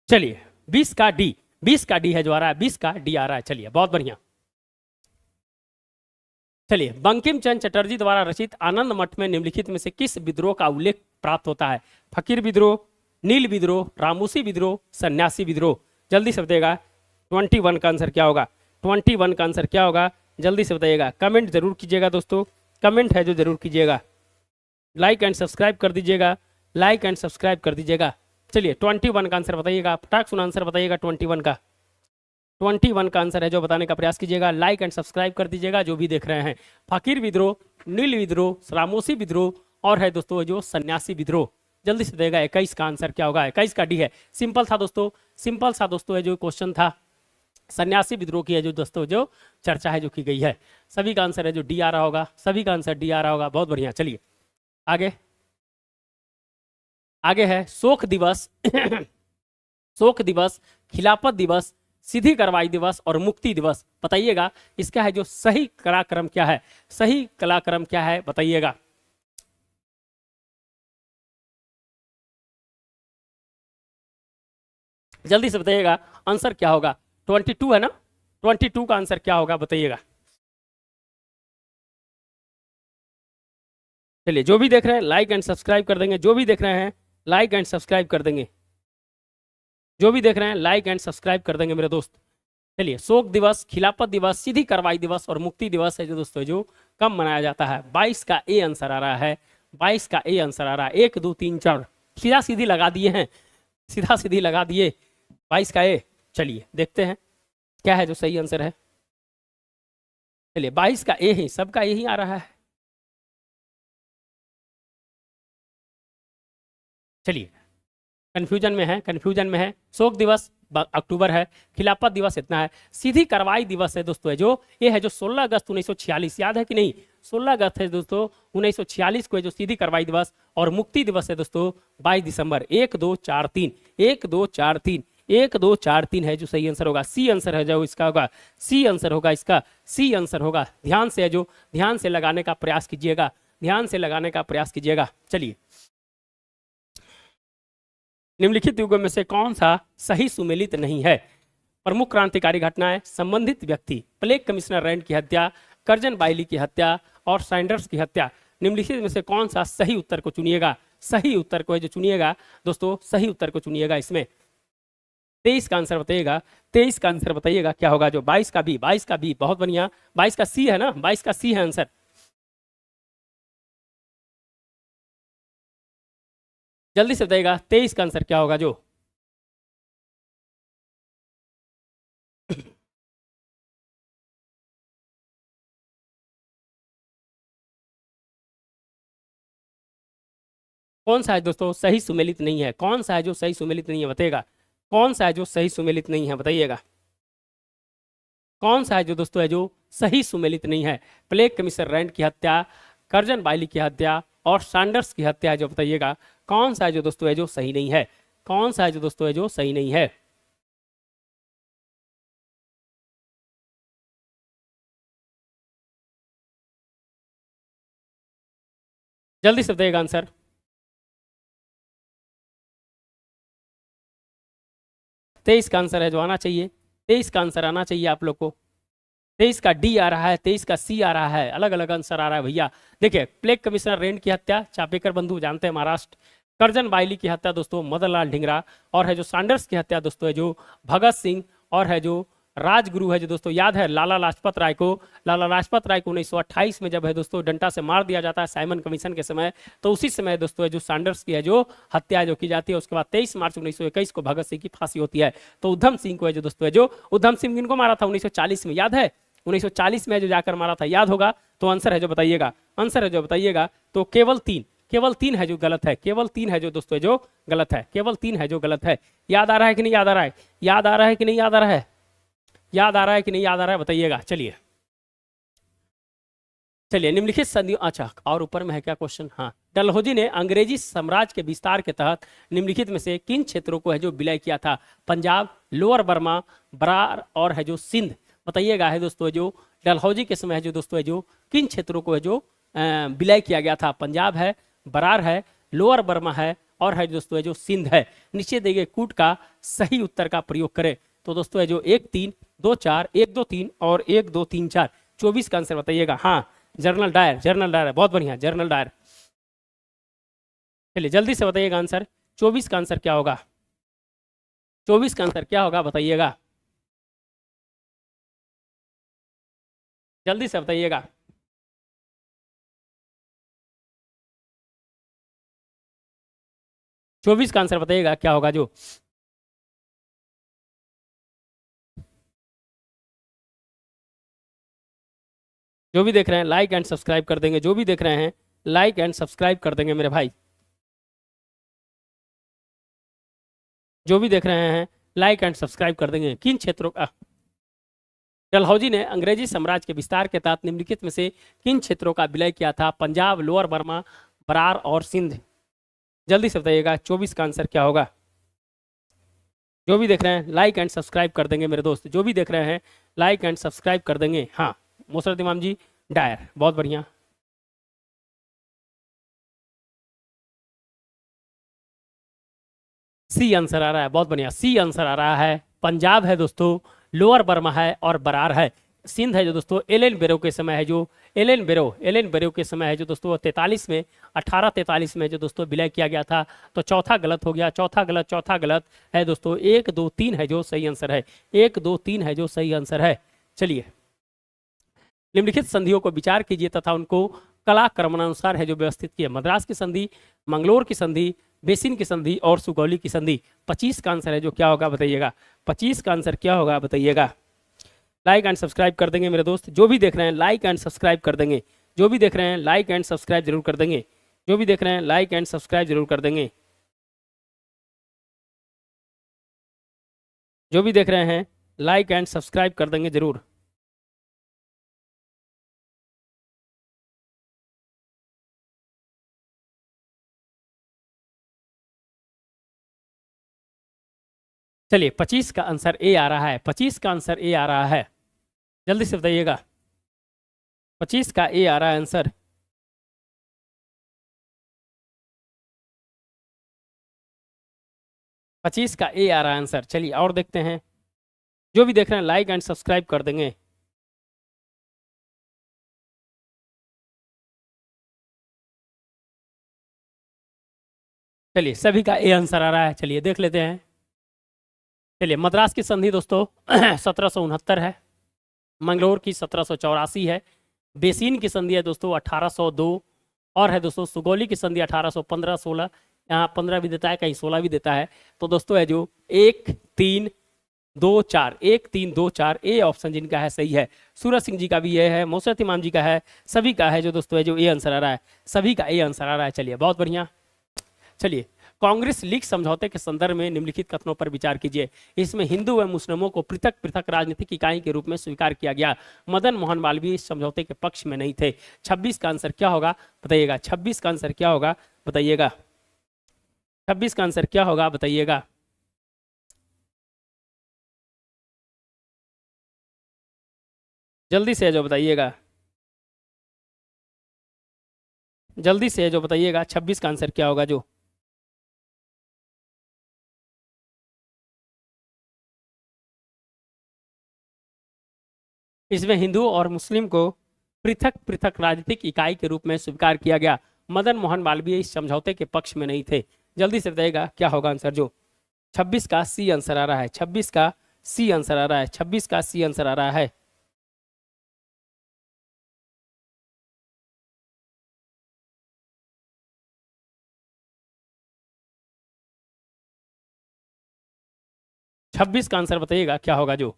चलिए 20 का डी, 20 का डी है जो आ रहा है, 20 का डी आ रहा है। चलिए बहुत बढ़िया। चलिए बंकिम चंद्र चटर्जी द्वारा रचित आनंद मठ में निम्नलिखित में से किस विद्रोह का उल्लेख प्राप्त होता है? फकीर विद्रोह, नील विद्रोह, रामूसी विद्रोह, सन्यासी विद्रोह। जल्दी से बताइएगा 21 का आंसर क्या होगा? 21 का आंसर क्या होगा? जल्दी से बताइएगा, कमेंट जरूर कीजिएगा दोस्तों, कमेंट है जो जरूर कीजिएगा, लाइक एंड सब्सक्राइब कर दीजिएगा, लाइक एंड सब्सक्राइब कर दीजिएगा। चलिए 21 का आंसर बताइएगा, फटाक सुन आंसर बताइएगा 21 का। 21 का आंसर है जो बताने का प्रयास कीजिएगा, लाइक एंड सब्सक्राइब कर दीजिएगा जो भी देख रहे हैं। फकीर विद्रोह, नील विद्रोह, रामोसी विद्रोह, और है दोस्तों जो सन्यासी विद्रोह। जल्दी से देगा 21 का आंसर क्या होगा? 21 का डी है। सिंपल था दोस्तों, सिंपल सा दोस्तों है जो क्वेश्चन था। सन्यासी विद्रोह की है जो दोस्तों जो चर्चा है जो की गई है। सभी का आंसर है जो डी आ रहा होगा, सभी का आंसर डी आ रहा होगा। बहुत बढ़िया। चलिए आगे, आगे है शोक दिवस शोक दिवस, खिलाफत दिवस, सीधी कार्रवाई दिवस और मुक्ति दिवस। बताइएगा इसका है जो सही कलाक्रम क्या है? सही कलाक्रम क्या है बताइएगा। जल्दी से बताइएगा आंसर क्या होगा? 22 है ना? 22 का आंसर क्या होगा बताइएगा। चलिए, जो भी देख रहे हैं लाइक एंड सब्सक्राइब कर देंगे, जो भी देख रहे हैं लाइक एंड सब्सक्राइब कर देंगे, जो भी देख रहे हैं लाइक एंड सब्सक्राइब कर देंगे मेरे दोस्त। चलिए, शोक दिवस, खिलाफत दिवस, सीधी कार्रवाई दिवस और मुक्ति दिवस है जो दोस्तों जो कब मनाया जाता है? 22 का ए आंसर आ रहा है, 22 का ए आंसर आ रहा है। 1 2 3 4 सीधा सीधी लगा दिए हैं, सीधा सीधी लगा दिए 22 का ए। चलिए देखते हैं क्या है जो सही आंसर है। चलिए, 22 का ए ही, सबका यही आ रहा है। चलिए, कंफ्यूजन में है, कंफ्यूजन में है। शोक दिवस अक्टूबर है, खिलाफत दिवस इतना है, सीधी कार्रवाई दिवस है दोस्तों है जो ये है जो 16 अगस्त 1946, याद है कि नहीं? 16 अगस्त है दोस्तों 1946 को है जो सीधी कार्रवाई दिवस, और मुक्ति दिवस है दोस्तों 22 दिसंबर। 1 2 4 3, 1 2 4 3, 1 2 4 3 है जो सही आंसर होगा। सी आंसर है जो इसका होगा, सी आंसर होगा इसका, सी आंसर होगा। ध्यान से है जो, ध्यान से लगाने का प्रयास कीजिएगा, ध्यान से लगाने का प्रयास कीजिएगा। चलिए, निम्नलिखित युगों में से कौन सा सही सुमेलित नहीं है? प्रमुख क्रांतिकारी घटनाएं, संबंधित व्यक्ति, प्लेग कमिश्नर रैंड की हत्या, कर्जन बाइली की हत्या और सैंडर्स की हत्या। निम्नलिखित में से कौन सा सही उत्तर को चुनिएगा? सही उत्तर को है जो चुनिएगा दोस्तों, सही उत्तर को चुनिएगा। इसमें 23 का आंसर बताइएगा, 23 का आंसर बताइएगा क्या होगा? जो 22 का बी, 22 का बी, बहुत बढ़िया। 22 का सी है ना, 22 का सी है आंसर। जल्दी से बताइएगा 23 का आंसर क्या होगा? जो कौन सा है दोस्तों सही सुमेलित नहीं है? कौन सा है जो सही सुमेलित नहीं है बताइएगा? कौन सा है जो सही सुमेलित नहीं है बताइएगा? कौन सा है जो दोस्तों है जो सही सुमेलित नहीं है? प्लेग कमिश्नर रैंड की हत्या, कर्जन बाइली की हत्या और सैंडर्स की हत्या है जो बताइएगा। कौन सा है जो दोस्तों है जो सही नहीं है? कौन सा है जो दोस्तों है जो सही नहीं है? जल्दी से बताइएगा आंसर। 23 का आंसर है जो आना चाहिए, 23 का आंसर आना चाहिए आप लोग को। 23 का डी आ रहा है, 23 का सी आ रहा है, अलग अलग आंसर आ रहा है भैया। देखिए, प्लेग कमिश्नर रैंड की हत्या चापेकर बंधु जानते हैं महाराष्ट्र, करजन बाइली की हत्या दोस्तों मदनलाल ढींगरा, और है जो सैंडर्स की हत्या दोस्तों है जो भगत सिंह, और है जो राजगुरु है जो दोस्तों याद है लाला लाजपत राय को। लाला लाजपत राय को 1928 में जब है दोस्तों डंडा से मार दिया जाता है साइमन कमीशन के समय, तो उसी समय दोस्तों है जो सैंडर्स की है जो हत्या जो की जाती है। उसके बाद 23 मार्च 1921 को भगत सिंह की फांसी होती है। तो उधम सिंह को है जो दोस्तों है जो, उधम सिंह जिनको मारा था 1940 में, याद है? 1940 में जो जाकर मारा था, याद होगा। तो आंसर है जो बताइएगा, आंसर है जो बताइएगा। तो केवल 3, केवल 3 है जो गलत है, केवल 3 है जो दोस्तों जो गलत है, केवल 3 है जो गलत है। याद आ रहा है कि नहीं याद आ रहा है? याद आ रहा है कि नहीं याद आ रहा है? याद आ रहा है कि नहीं याद आ रहा है बताइएगा। चलिए, चलिए निम्नलिखित संधियों, अच्छा और ऊपर में है क्या क्वेश्चन? हाँ, डलहौजी ने अंग्रेजी साम्राज्य के विस्तार के तहत निम्नलिखित में से किन क्षेत्रों को है जो विलय किया था? पंजाब, लोअर बर्मा, बरार और है जो सिंध। बताइएगा है दोस्तों जो डलहौजी के समय है जो दोस्तों है जो किन क्षेत्रों को है जो विलय किया गया था? पंजाब है, बरार है, लोअर बर्मा है और है दोस्तों है जो सिंध है। नीचे दिए गए कूट का सही उत्तर का प्रयोग करें। तो दोस्तों है जो 1 3 2 4, 1 2 3 और 1 2 3 4। 24 का आंसर बताइएगा। हाँ, जर्नल डायर, जर्नल डायर बहुत बढ़िया, जर्नल डायर। चलिए जल्दी से बताइएगा आंसर। 24 का आंसर क्या होगा? 24 का आंसर क्या होगा बताइएगा? जल्दी से बताइएगा। चौबीस का आंसर बताइएगा क्या होगा? जो भी देख रहे हैं लाइक एंड सब्सक्राइब कर देंगे, जो भी देख रहे हैं लाइक एंड सब्सक्राइब कर देंगे मेरे भाई। जो भी देख रहे हैं लाइक एंड सब्सक्राइब कर देंगे। किन क्षेत्रों का डलहौजी ने अंग्रेजी साम्राज्य के विस्तार के तहत निम्नलिखित में से किन क्षेत्रों का विलय किया था? पंजाब, लोअर बर्मा, बरार और सिंध। जल्दी से बताइएगा 24 का आंसर क्या होगा? जो भी देख रहे हैं लाइक एंड सब्सक्राइब कर देंगे मेरे दोस्त, जो भी देख रहे हैं लाइक एंड सब्सक्राइब कर देंगे। हाँ, मोसरत इमाम जी डायर, बहुत बढ़िया। सी आंसर आ रहा है, बहुत बढ़िया, सी आंसर आ रहा है। पंजाब है दोस्तों, लोअर बर्मा है और बरार है। सिंध है जो दोस्तों एलन बेरो के समय है, जो एलन बेरो के समय है जो दोस्तों 43 में 1843 में जो दोस्तों विलय किया गया था। तो चौथा गलत हो गया, चौथा गलत है दोस्तों। 1 2 3 है जो सही आंसर है, 1 2 3 है जो सही आंसर है। चलिए, निम्नलिखित संधियों को विचार कीजिए तथा उनको कला क्रमानुसार है जो व्यवस्थित किए। मद्रास की संधि, मंगलोर की संधि, बेसिन की संधि और सुगौली की संधि। 25 का आंसर है जो क्या होगा बताइएगा, 25 का आंसर क्या होगा बताइएगा। लाइक एंड सब्सक्राइब कर देंगे मेरे दोस्त, जो भी देख रहे हैं लाइक एंड सब्सक्राइब कर देंगे, जो भी देख रहे हैं लाइक एंड सब्सक्राइब जरूर कर देंगे, जो भी देख रहे हैं लाइक एंड सब्सक्राइब जरूर कर देंगे, जो भी देख रहे हैं लाइक एंड सब्सक्राइब कर देंगे जरूर। चलिए, 25 का आंसर ए आ रहा है, 25 का आंसर ए आ रहा है, जल्दी से बताइएगा। 25 का ए आ रहा है आंसर। पच्चीस का ए आ रहा है आंसर। चलिए और देखते हैं, जो भी देख रहे हैं लाइक एंड सब्सक्राइब कर देंगे। चलिए, सभी का ए आंसर आ रहा है, चलिए देख लेते हैं। चलिए, मद्रास की संधि दोस्तों 1769 है, मंगलोर की 1784 है, बेसिन की संधि है दोस्तों 1802 और है दोस्तों सुगौली की संधि 1815-16। यहाँ 15 भी देता है, कहीं 16 भी देता है। तो दोस्तों है जो 1 3 2 4, 1 3 2 4 ए ऑप्शन जिनका है सही है। सूरज सिंह जी का भी ये है, मौसत इमाम जी का है, सभी का है जो दोस्तों है जो ए आंसर आ रहा है, सभी का ए आंसर आ रहा है। चलिए, बहुत बढ़िया। चलिए, कांग्रेस लीग समझौते के संदर्भ में निम्नलिखित कथनों पर विचार कीजिए। इसमें हिंदू व मुस्लिमों को पृथक पृथक राजनीतिक इकाई के रूप में स्वीकार किया गया। मदन मोहन मालवीय इस समझौते के पक्ष में नहीं थे। 26 का आंसर क्या होगा बताइएगा, 26 का आंसर क्या होगा बताइएगा, 26 का आंसर क्या होगा बताइएगा। जल्दी से जो बताइएगा, जल्दी से जो बताइएगा, 26 का आंसर क्या होगा जो। इसमें हिंदू और मुस्लिम को पृथक पृथक राजनीतिक इकाई के रूप में स्वीकार किया गया। मदन मोहन मालवीय इस समझौते के पक्ष में नहीं थे। जल्दी से बताइएगा क्या होगा आंसर जो। 26 का सी आंसर आ रहा है, 26 का सी आंसर आ रहा है, 26 का सी आंसर आ रहा है। छब्बीस का आंसर बताइएगा क्या होगा जो।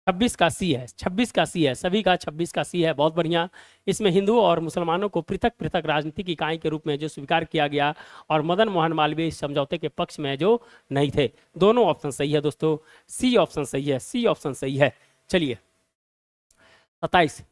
26 का सी है, 26 का सी है, सभी का 26 का सी है, बहुत बढ़िया। इसमें हिंदू और मुसलमानों को पृथक पृथक राजनीतिक इकाई के रूप में जो स्वीकार किया गया और मदन मोहन मालवीय इस समझौते के पक्ष में जो नहीं थे। दोनों ऑप्शन सही है दोस्तों, सी ऑप्शन सही है, सी ऑप्शन सही है। चलिए, 27,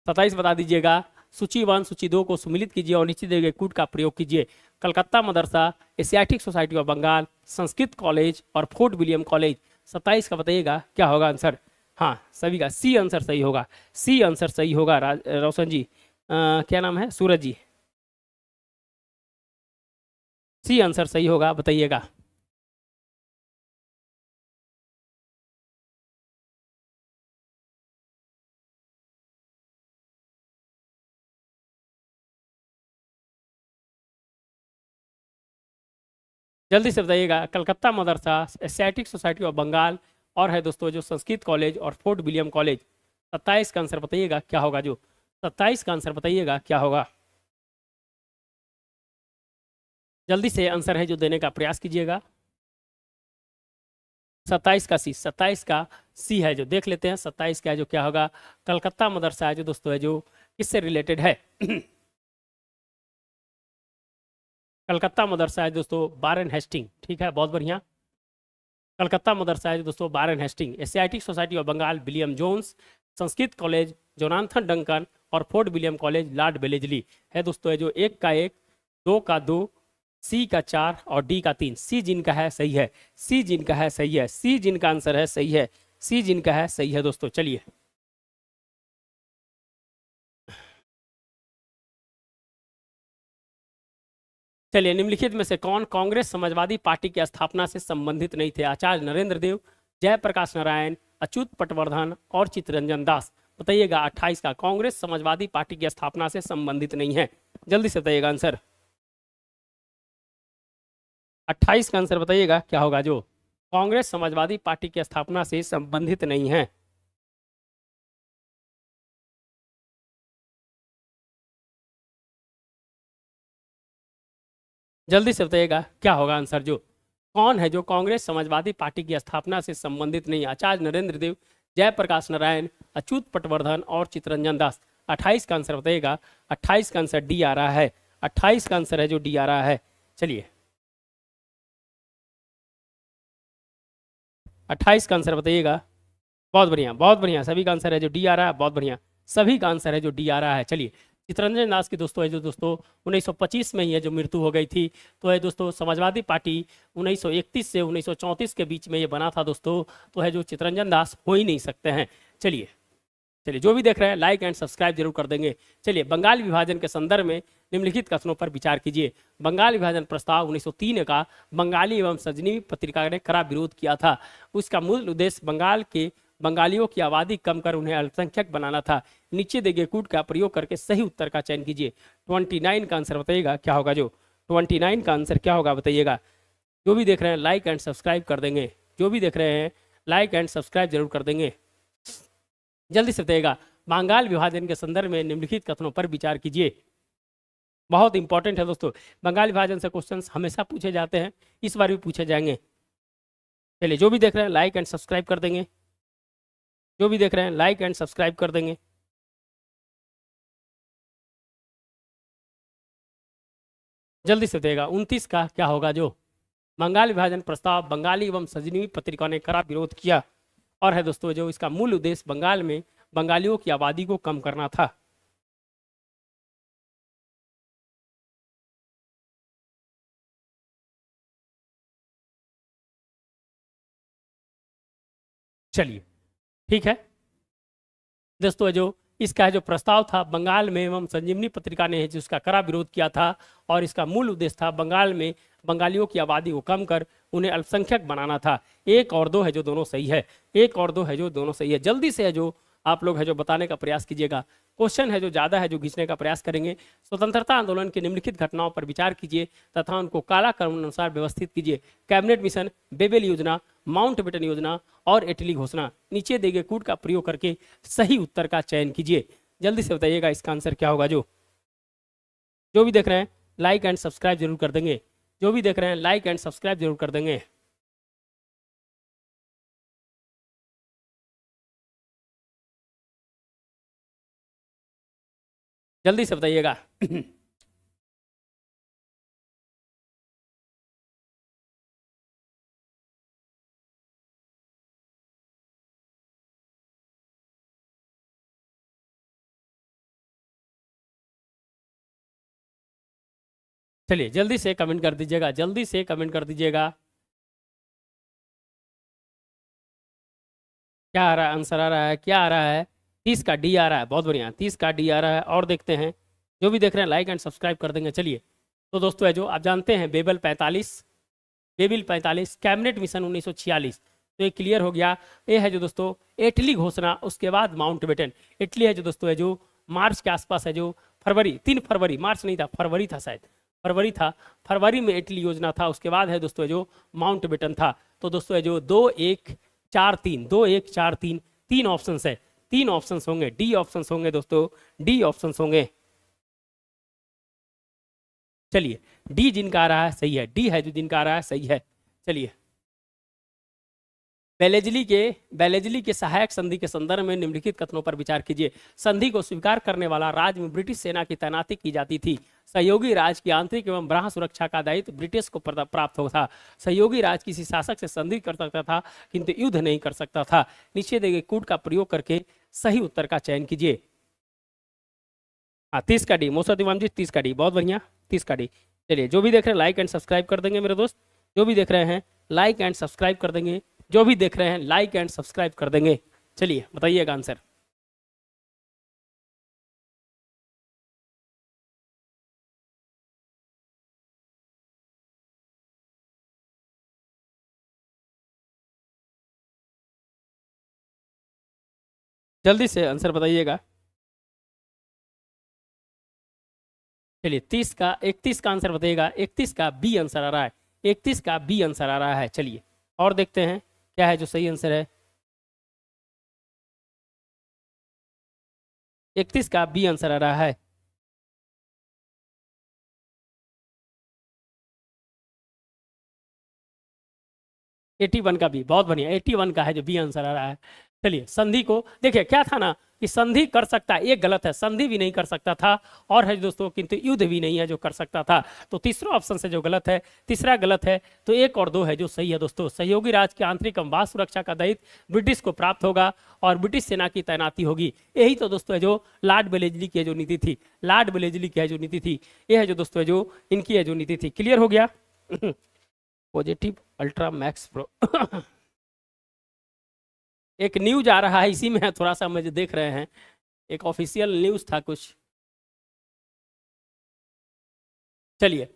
27 बता दीजिएगा। सूची 1 सूची 2 को सुमिलित कीजिए और नीचे दिए गए कूट का प्रयोग कीजिए। Calcutta Madrasa, Asiatic Society of Bengal, Sanskrit College और फोर्ट विलियम कॉलेज। 27 का बताइएगा क्या होगा आंसर। हाँ, सभी का सी आंसर सही होगा, सी आंसर सही होगा। रोशन जी, क्या नाम है, सूरज जी, सी आंसर सही होगा बताइएगा। जल्दी से बताइएगा। Calcutta Madrasa, Asiatic Society of Bengal और है दोस्तों जो संस्कृत कॉलेज और फोर्ट विलियम कॉलेज। 27 का आंसर बताइएगा क्या होगा जो। 27 का आंसर बताइएगा क्या होगा। जल्दी से आंसर है जो देने का प्रयास कीजिएगा। 27 का सी, 27 का सी है जो, देख लेते हैं 27 का है जो क्या होगा। कलकत्ता मदरसा है जो दोस्तों है जो किससे रिलेटेड है। कलकत्ता मदरसा है दोस्तों बारन हेस्टिंग, ठीक है, बहुत बढ़िया। कलकत्ता मदरसा है दोस्तों Warren Hastings. Asiatic Society of Bengal William Jones, Sanskrit College Jonathan Duncan और Fort William College Lord Wellesley है दोस्तों है जो। 1 का 1, 2 का 2, सी का 4 और डी का 3। सी जिनका है सही है, सी जिनका है सही है, सी जिनका आंसर है सही है, सी जिनका है सही है दोस्तों। चलिए, चलिए, निम्नलिखित में से कौन कांग्रेस समाजवादी पार्टी की स्थापना से संबंधित नहीं थे। आचार्य नरेंद्र देव, जयप्रकाश नारायण, अच्युत पटवर्धन और चित्तरंजन दास। बताइएगा 28 का कांग्रेस समाजवादी पार्टी की स्थापना से संबंधित नहीं है। जल्दी से बताइएगा आंसर। 28 का आंसर बताइएगा क्या होगा जो कांग्रेस समाजवादी पार्टी की स्थापना से संबंधित नहीं है। जल्दी से बताइएगा क्या होगा आंसर जो कौन है जो कांग्रेस समाजवादी पार्टी की स्थापना से संबंधित नहीं है। आचार्य नरेंद्र देव, जयप्रकाश नारायण, अच्युत पटवर्धन और चित्तरंजन दास। 28 का आंसर बताइएगा। 28 का आंसर डी आ रहा है। 28 का आंसर है जो डी आ रहा है। चलिए 28 का आंसर बताइएगा। बहुत बढ़िया, बहुत बढ़िया, सभी का आंसर है जो डी आ रहा है। बहुत बढ़िया, सभी का आंसर है जो डी आ रहा है। चलिए चित्तरंजन दास की दोस्तों है जो दोस्तों 1925 में ही है जो मृत्यु हो गई थी। तो है दोस्तों समाजवादी पार्टी 1931 से 1934 के बीच में ये बना था दोस्तों। तो है जो चित्तरंजन दास हो ही नहीं सकते हैं। चलिए चलिए जो भी देख रहे हैं लाइक एंड सब्सक्राइब जरूर कर देंगे। चलिए बंगाल विभाजन के संदर्भ में निम्नलिखित कथनों पर विचार कीजिए। बंगाल विभाजन प्रस्ताव 1903 का बंगाली एवं सजनी पत्रिका ने कड़ा विरोध किया था। उसका मूल उद्देश्य बंगाल के बंगालियों की आबादी कम कर उन्हें अल्पसंख्यक बनाना था। नीचे दिए गए कूट का प्रयोग करके सही उत्तर का चयन कीजिए। 29 का आंसर बताइएगा क्या होगा जो 29 का आंसर क्या होगा बताइएगा। जो भी देख रहे हैं लाइक एंड सब्सक्राइब कर देंगे। जो भी देख रहे हैं लाइक एंड सब्सक्राइब जरूर कर देंगे। जल्दी से बताइएगा बंगाल विभाजन के संदर्भ में निम्नलिखित कथनों पर विचार कीजिए। बहुत इंपॉर्टेंट है दोस्तों, बंगाल विभाजन से क्वेश्चंस हमेशा पूछे जाते हैं, इस बार भी पूछे जाएंगे। चलिए जो भी देख रहे हैं लाइक एंड सब्सक्राइब कर देंगे। जो भी देख रहे हैं लाइक एंड सब्सक्राइब कर देंगे। जल्दी से बताइएगा 29 का क्या होगा जो बंगाल विभाजन प्रस्ताव बंगाली एवं सजनी पत्रिका ने कड़ा विरोध किया और है दोस्तों जो इसका मूल उद्देश्य बंगाल में बंगालियों की आबादी को कम करना था। चलिए ठीक है दोस्तों जो इसका जो प्रस्ताव था बंगाल में एवं संजीवनी पत्रिका ने जिसका कड़ा विरोध किया था और इसका मूल उद्देश्य था बंगाल में बंगालियों की आबादी को कम कर उन्हें अल्पसंख्यक बनाना था। एक और दो है जो दोनों सही है। एक और दो है जो दोनों सही है। जल्दी से है जो आप लोग है जो बताने का प्रयास कीजिएगा। क्वेश्चन है जो ज़्यादा है जो खींचने का प्रयास करेंगे। स्वतंत्रता आंदोलन की निम्नलिखित घटनाओं पर विचार कीजिए तथा उनको कालाक्रम अनुसार व्यवस्थित कीजिए। कैबिनेट मिशन, बेबेल योजना, माउंटबेटन योजना और इटली घोषणा। नीचे दिए गए कूट का प्रयोग करके सही उत्तर का चयन कीजिए। जल्दी से बताइएगा इसका आंसर क्या होगा जो भी देख रहे हैं लाइक एंड सब्सक्राइब जरूर कर देंगे। जो भी देख रहे हैं लाइक एंड सब्सक्राइब जरूर कर देंगे। जल्दी से बताइएगा चलिए जल्दी से कमेंट कर दीजिएगा। जल्दी से कमेंट कर दीजिएगा क्या आ रहा है। आंसर आ रहा है क्या आ रहा है 30 का डी आ रहा है। बहुत बढ़िया 30 का डी आ रहा है। और देखते हैं जो भी देख रहे हैं लाइक एंड सब्सक्राइब कर देंगे। चलिए तो दोस्तों है जो आप जानते हैं बेबिल 45 कैबिनेट मिशन 1946। तो ये क्लियर हो गया। ये है जो दोस्तों इटली घोषणा, उसके बाद माउंटबेटन। इटली है जो दोस्तों है जो मार्च के आसपास है जो फरवरी 3 फरवरी, मार्च नहीं था फरवरी था शायद, फरवरी था। फरवरी में इटली योजना था। उसके बाद है दोस्तों है जो माउंटबेटन था। तो दोस्तों है जो 2 1 4 3 2 1 4 3 तीन ऑप्शन है। तीन ऑप्शन होंगे, डी ऑप्शन होंगे दोस्तों, डी ऑप्शन होंगे। चलिए डी जिनका आ रहा है सही है। डी है जो जिनका आ रहा है सही है। चलिए बेलेजली के सहायक संधि के संदर्भ में निम्नलिखित कथनों पर विचार कीजिए। संधि को स्वीकार करने वाला राज्य में ब्रिटिश सेना की तैनाती की जाती थी। सहयोगी राज्य की आंतरिक एवं बाह्य सुरक्षा का दायित्व ब्रिटिश को प्राप्त होता था। सहयोगी राज्य किसी शासक से संधि कर सकता था किंतु युद्ध नहीं कर सकता था। नीचे दिए गए कूट का प्रयोग करके सही उत्तर का चयन कीजिए। हाँ 30 का डी मोसद इमाम जी, 30 का डी। बहुत बढ़िया 30 का डी। चलिए जो भी देख रहे हैं लाइक एंड सब्सक्राइब कर देंगे मेरे दोस्त। जो भी देख रहे हैं लाइक एंड सब्सक्राइब कर देंगे। जो भी देख रहे हैं लाइक एंड सब्सक्राइब कर देंगे। चलिए बताइएगा आंसर। जल्दी से आंसर बताइएगा। चलिए 31 का आंसर बताइएगा। 31 का बी आंसर आ रहा है। 31 का बी आंसर आ रहा है। चलिए और देखते हैं क्या है जो सही आंसर है। 31 का बी आंसर आ रहा है। 81 का बी, बहुत बढ़िया। 81 का है जो बी आंसर आ रहा है। चलिए संधि को देखिए, क्या था ना कि संधि कर सकता है, एक गलत है, संधि भी नहीं कर सकता था, और है दोस्तों किंतु युद्ध भी नहीं है जो कर सकता था। तो तीसरा ऑप्शन से जो गलत है, तीसरा गलत है, तो 1 और 2 है जो सही है दोस्तों। सहयोगी राज्य की आंतरिक अवकाश सुरक्षा का दायित्व ब्रिटिश को प्राप्त होगा और ब्रिटिश सेना की तैनाती होगी। यही तो दोस्तों है जो लॉर्ड वेलेस्ली की जो नीति थी, लॉर्ड वेलेस्ली की है जो नीति थी, ये है जो दोस्तों है जो इनकी है जो नीति थी। क्लियर हो गया। पॉजिटिव अल्ट्रा मैक्स प्रो एक न्यूज आ रहा है, इसी में है, थोड़ा सा मुझे देख रहे हैं, एक ऑफिशियल न्यूज था कुछ। चलिए,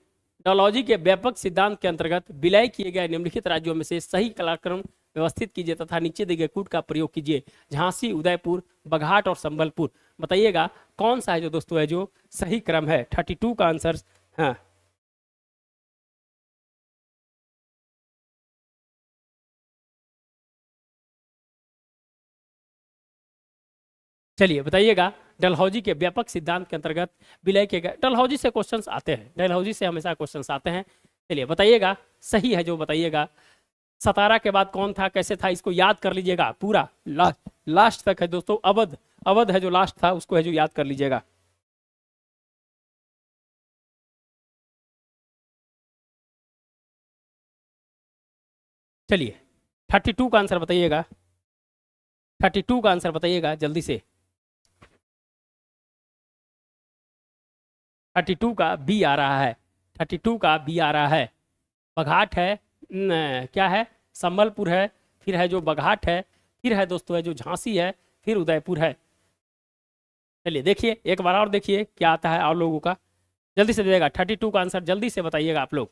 डॉलॉजी के व्यापक सिद्धांत के अंतर्गत विलय किए गए निम्नलिखित राज्यों में से सही कलाक्रम व्यवस्थित कीजिए तथा नीचे दिए गए कूट का प्रयोग कीजिए। झांसी, उदयपुर, बघाट और संबलपुर। बताइएगा कौन सा है जो दोस्तों है जो सही क्रम है। 32 का आंसर। हाँ चलिए बताइएगा। डलहौजी के व्यापक सिद्धांत के अंतर्गत विलय किए गए, डलहौजी से क्वेश्चंस आते हैं, डलहौजी से हमेशा क्वेश्चंस आते हैं। चलिए बताइएगा सही है जो बताइएगा। सतारा के बाद कौन था, कैसे था, इसको याद कर लीजिएगा पूरा, लास्ट तक है दोस्तों। अवध, अवध है जो लास्ट था, उसको है जो याद कर लीजिएगा। चलिए 32 का आंसर बताइएगा। 32 का आंसर बताइएगा जल्दी से। 32 का बी आ रहा है। 32 का बी आ रहा है। बघाट है, क्या है, संबलपुर है, फिर है जो बघाट है, फिर है दोस्तों है जो झांसी है, फिर उदयपुर है। चलिए देखिए एक बार और देखिए क्या आता है और लोगों का, जल्दी से दीजिएगा। 32 का आंसर जल्दी से बताइएगा आप लोग।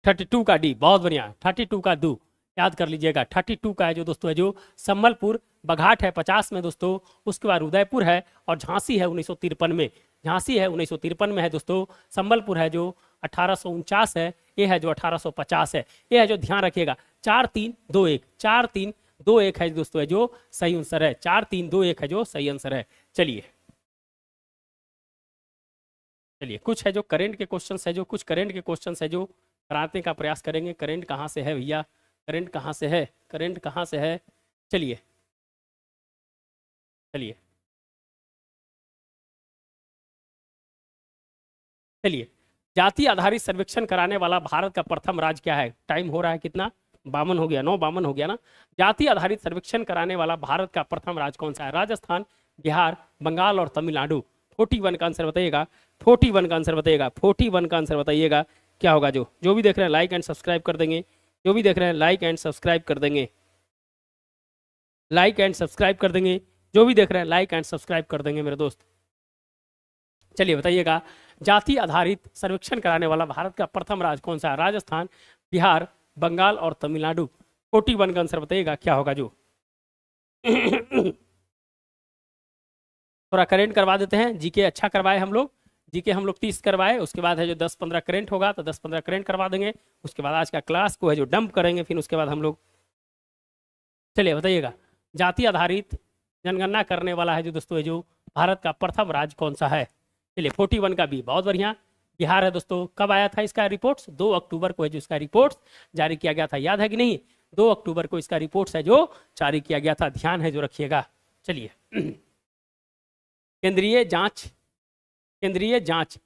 32 का डी, बहुत बढ़िया। 32 का दो याद कर लीजिएगा। 32 का है जो दोस्तों है जो संबलपुर, बघाट है 50 में दोस्तों, उसके बाद उदयपुर है और झांसी है 1953 में। झांसी है 1953 में है दोस्तों। संबलपुर है जो 1849 है, ये है जो 1850 है। ये है जो ध्यान रखिएगा। 4-3-2-1, 4-3-2-1 है दोस्तों है जो सही आंसर है। 4-3-2-1 है जो सही आंसर है। चलिए चलिए कुछ है जो करंट के क्वेश्चंस है, जो कुछ करंट के क्वेश्चंस है जो कराने का प्रयास करेंगे। करंट कहाँ से है भैया, करंट कहाँ से है, करंट कहाँ से है। चलिए चलिए चलिए जाति आधारित सर्वेक्षण कराने वाला भारत का प्रथम राज्य क्या है। टाइम हो रहा है कितना, 52 हो गया, 9:52 हो गया ना। जाति आधारित सर्वेक्षण कराने वाला भारत का प्रथम राज्य कौन सा है। राजस्थान, बिहार, बंगाल और तमिलनाडु। 41 का आंसर बताइएगा। 41 का आंसर बताइएगा। 41 का आंसर बताइएगा क्या होगा। जो भी देख रहे हैं लाइक एंड सब्सक्राइब कर देंगे। जो भी देख रहे हैं लाइक एंड सब्सक्राइब कर देंगे। लाइक एंड सब्सक्राइब कर देंगे। जो भी देख रहे हैं लाइक एंड सब्सक्राइब कर देंगे मेरे दोस्त। चलिए बताइएगा जाति आधारित सर्वेक्षण कराने वाला भारत का प्रथम राज्य कौन सा है। राजस्थान, बिहार, बंगाल और तमिलनाडु। 41 का आंसर बताइएगा क्या होगा। जो थोड़ा करेंट करवा देते हैं, जीके अच्छा करवाए हम लोग, जीके हम लोग 30 करवाए, उसके बाद है जो 10-15 करेंट होगा तो 10-15 करेंट करवा देंगे। उसके बाद आज का क्लास को है जो डंप करेंगे, फिर उसके बाद हम लोग। चलिए बताइएगा जाति आधारित जनगणना करने वाला है जो दोस्तों है जो भारत का प्रथम राज्य कौन सा है। चलिए 41 का भी बहुत बढ़िया, बिहार है दोस्तों। कब आया था इसका रिपोर्ट्स, 2 अक्टूबर को है जो इसका रिपोर्ट्स जारी किया गया था, याद है कि नहीं। 2 अक्टूबर को इसका रिपोर्ट्स है जो जारी किया गया था, ध्यान है जो रखिएगा। चलिए केंद्रीय जांच केंद्रीय जांच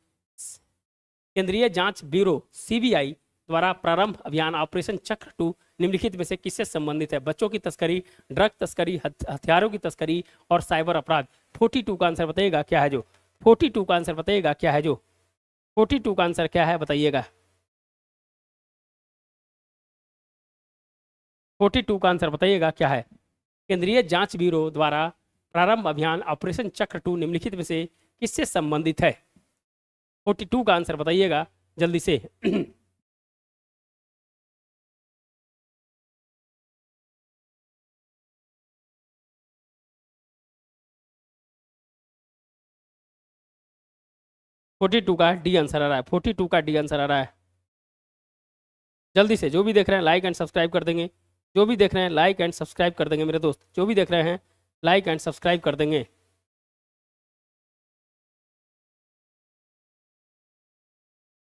केंद्रीय जांच ब्यूरो सीबीआई द्वारा प्रारंभ अभियान ऑपरेशन चक्र 2 निम्नलिखित में से किससे संबंधित है। बच्चों की तस्करी, ड्रग तस्करी, हथियारों की तस्करी और साइबर अपराध। 42 का आंसर बताइएगा क्या है। जो 42 का आंसर बताइएगा क्या है। जो 42 का आंसर क्या है बताइएगा। 42 का आंसर बताइएगा क्या है। केंद्रीय जांच ब्यूरो द्वारा प्रारंभ अभियान ऑपरेशन चक्र 2 निम्नलिखित में से किससे संबंधित है। 42 का आंसर बताइएगा जल्दी से। 42 का डी आंसर आ रहा है, 42 का डी आंसर आ रहा है। जल्दी से जो भी देख रहे हैं लाइक एंड सब्सक्राइब कर देंगे, जो भी देख रहे हैं लाइक एंड सब्सक्राइब कर देंगे मेरे दोस्त, जो भी देख रहे हैं लाइक एंड सब्सक्राइब कर देंगे।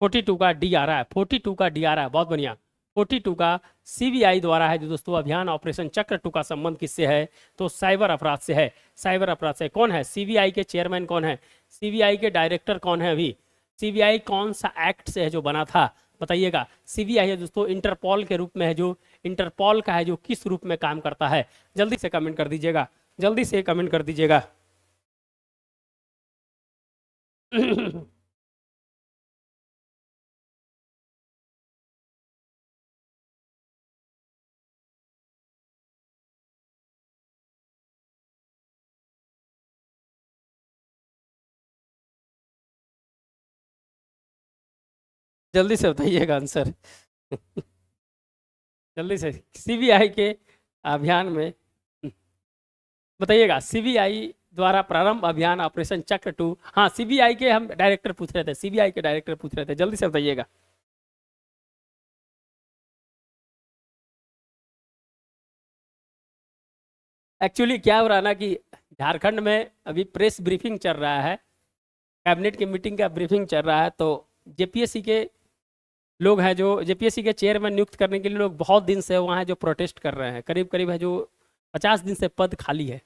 42 का डी आ रहा है, 42 का डी आ रहा है, बहुत बढ़िया। 42 का सीबीआई द्वारा है जो दोस्तों अभियान ऑपरेशन चक्र 2 का संबंध किससे है? तो साइबर अपराध से है, साइबर अपराध से। कौन है सीबीआई के चेयरमैन, कौन है सीबीआई के डायरेक्टर, कौन है अभी? सीबीआई कौन सा एक्ट से है जो बना था, बताइएगा। सीबीआई है दोस्तों इंटरपोल के रूप में है, जो इंटरपोल का है, जो किस रूप में काम करता है? जल्दी से कमेंट कर दीजिएगा, जल्दी से कमेंट कर दीजिएगा। जल्दी से बताइएगा आंसर। जल्दी से सीबीआई के अभियान में बताइएगा, सीबीआई द्वारा प्रारंभ अभियान ऑपरेशन चक्र 2। हाँ, सीबीआई के हम डायरेक्टर पूछ रहे थे, सीबीआई के डायरेक्टर पूछ रहे थे, जल्दी से बताइएगा। एक्चुअली क्या हो रहा है ना कि झारखंड में अभी प्रेस ब्रीफिंग चल रहा है, कैबिनेट की मीटिंग का ब्रीफिंग चल रहा है, तो जेपीएससी के लोग हैं, जो जेपीएससी के चेयरमैन नियुक्त करने के लिए लोग बहुत दिन से वहाँ है जो प्रोटेस्ट कर रहे हैं, करीब करीब है जो 50 दिन से पद खाली है।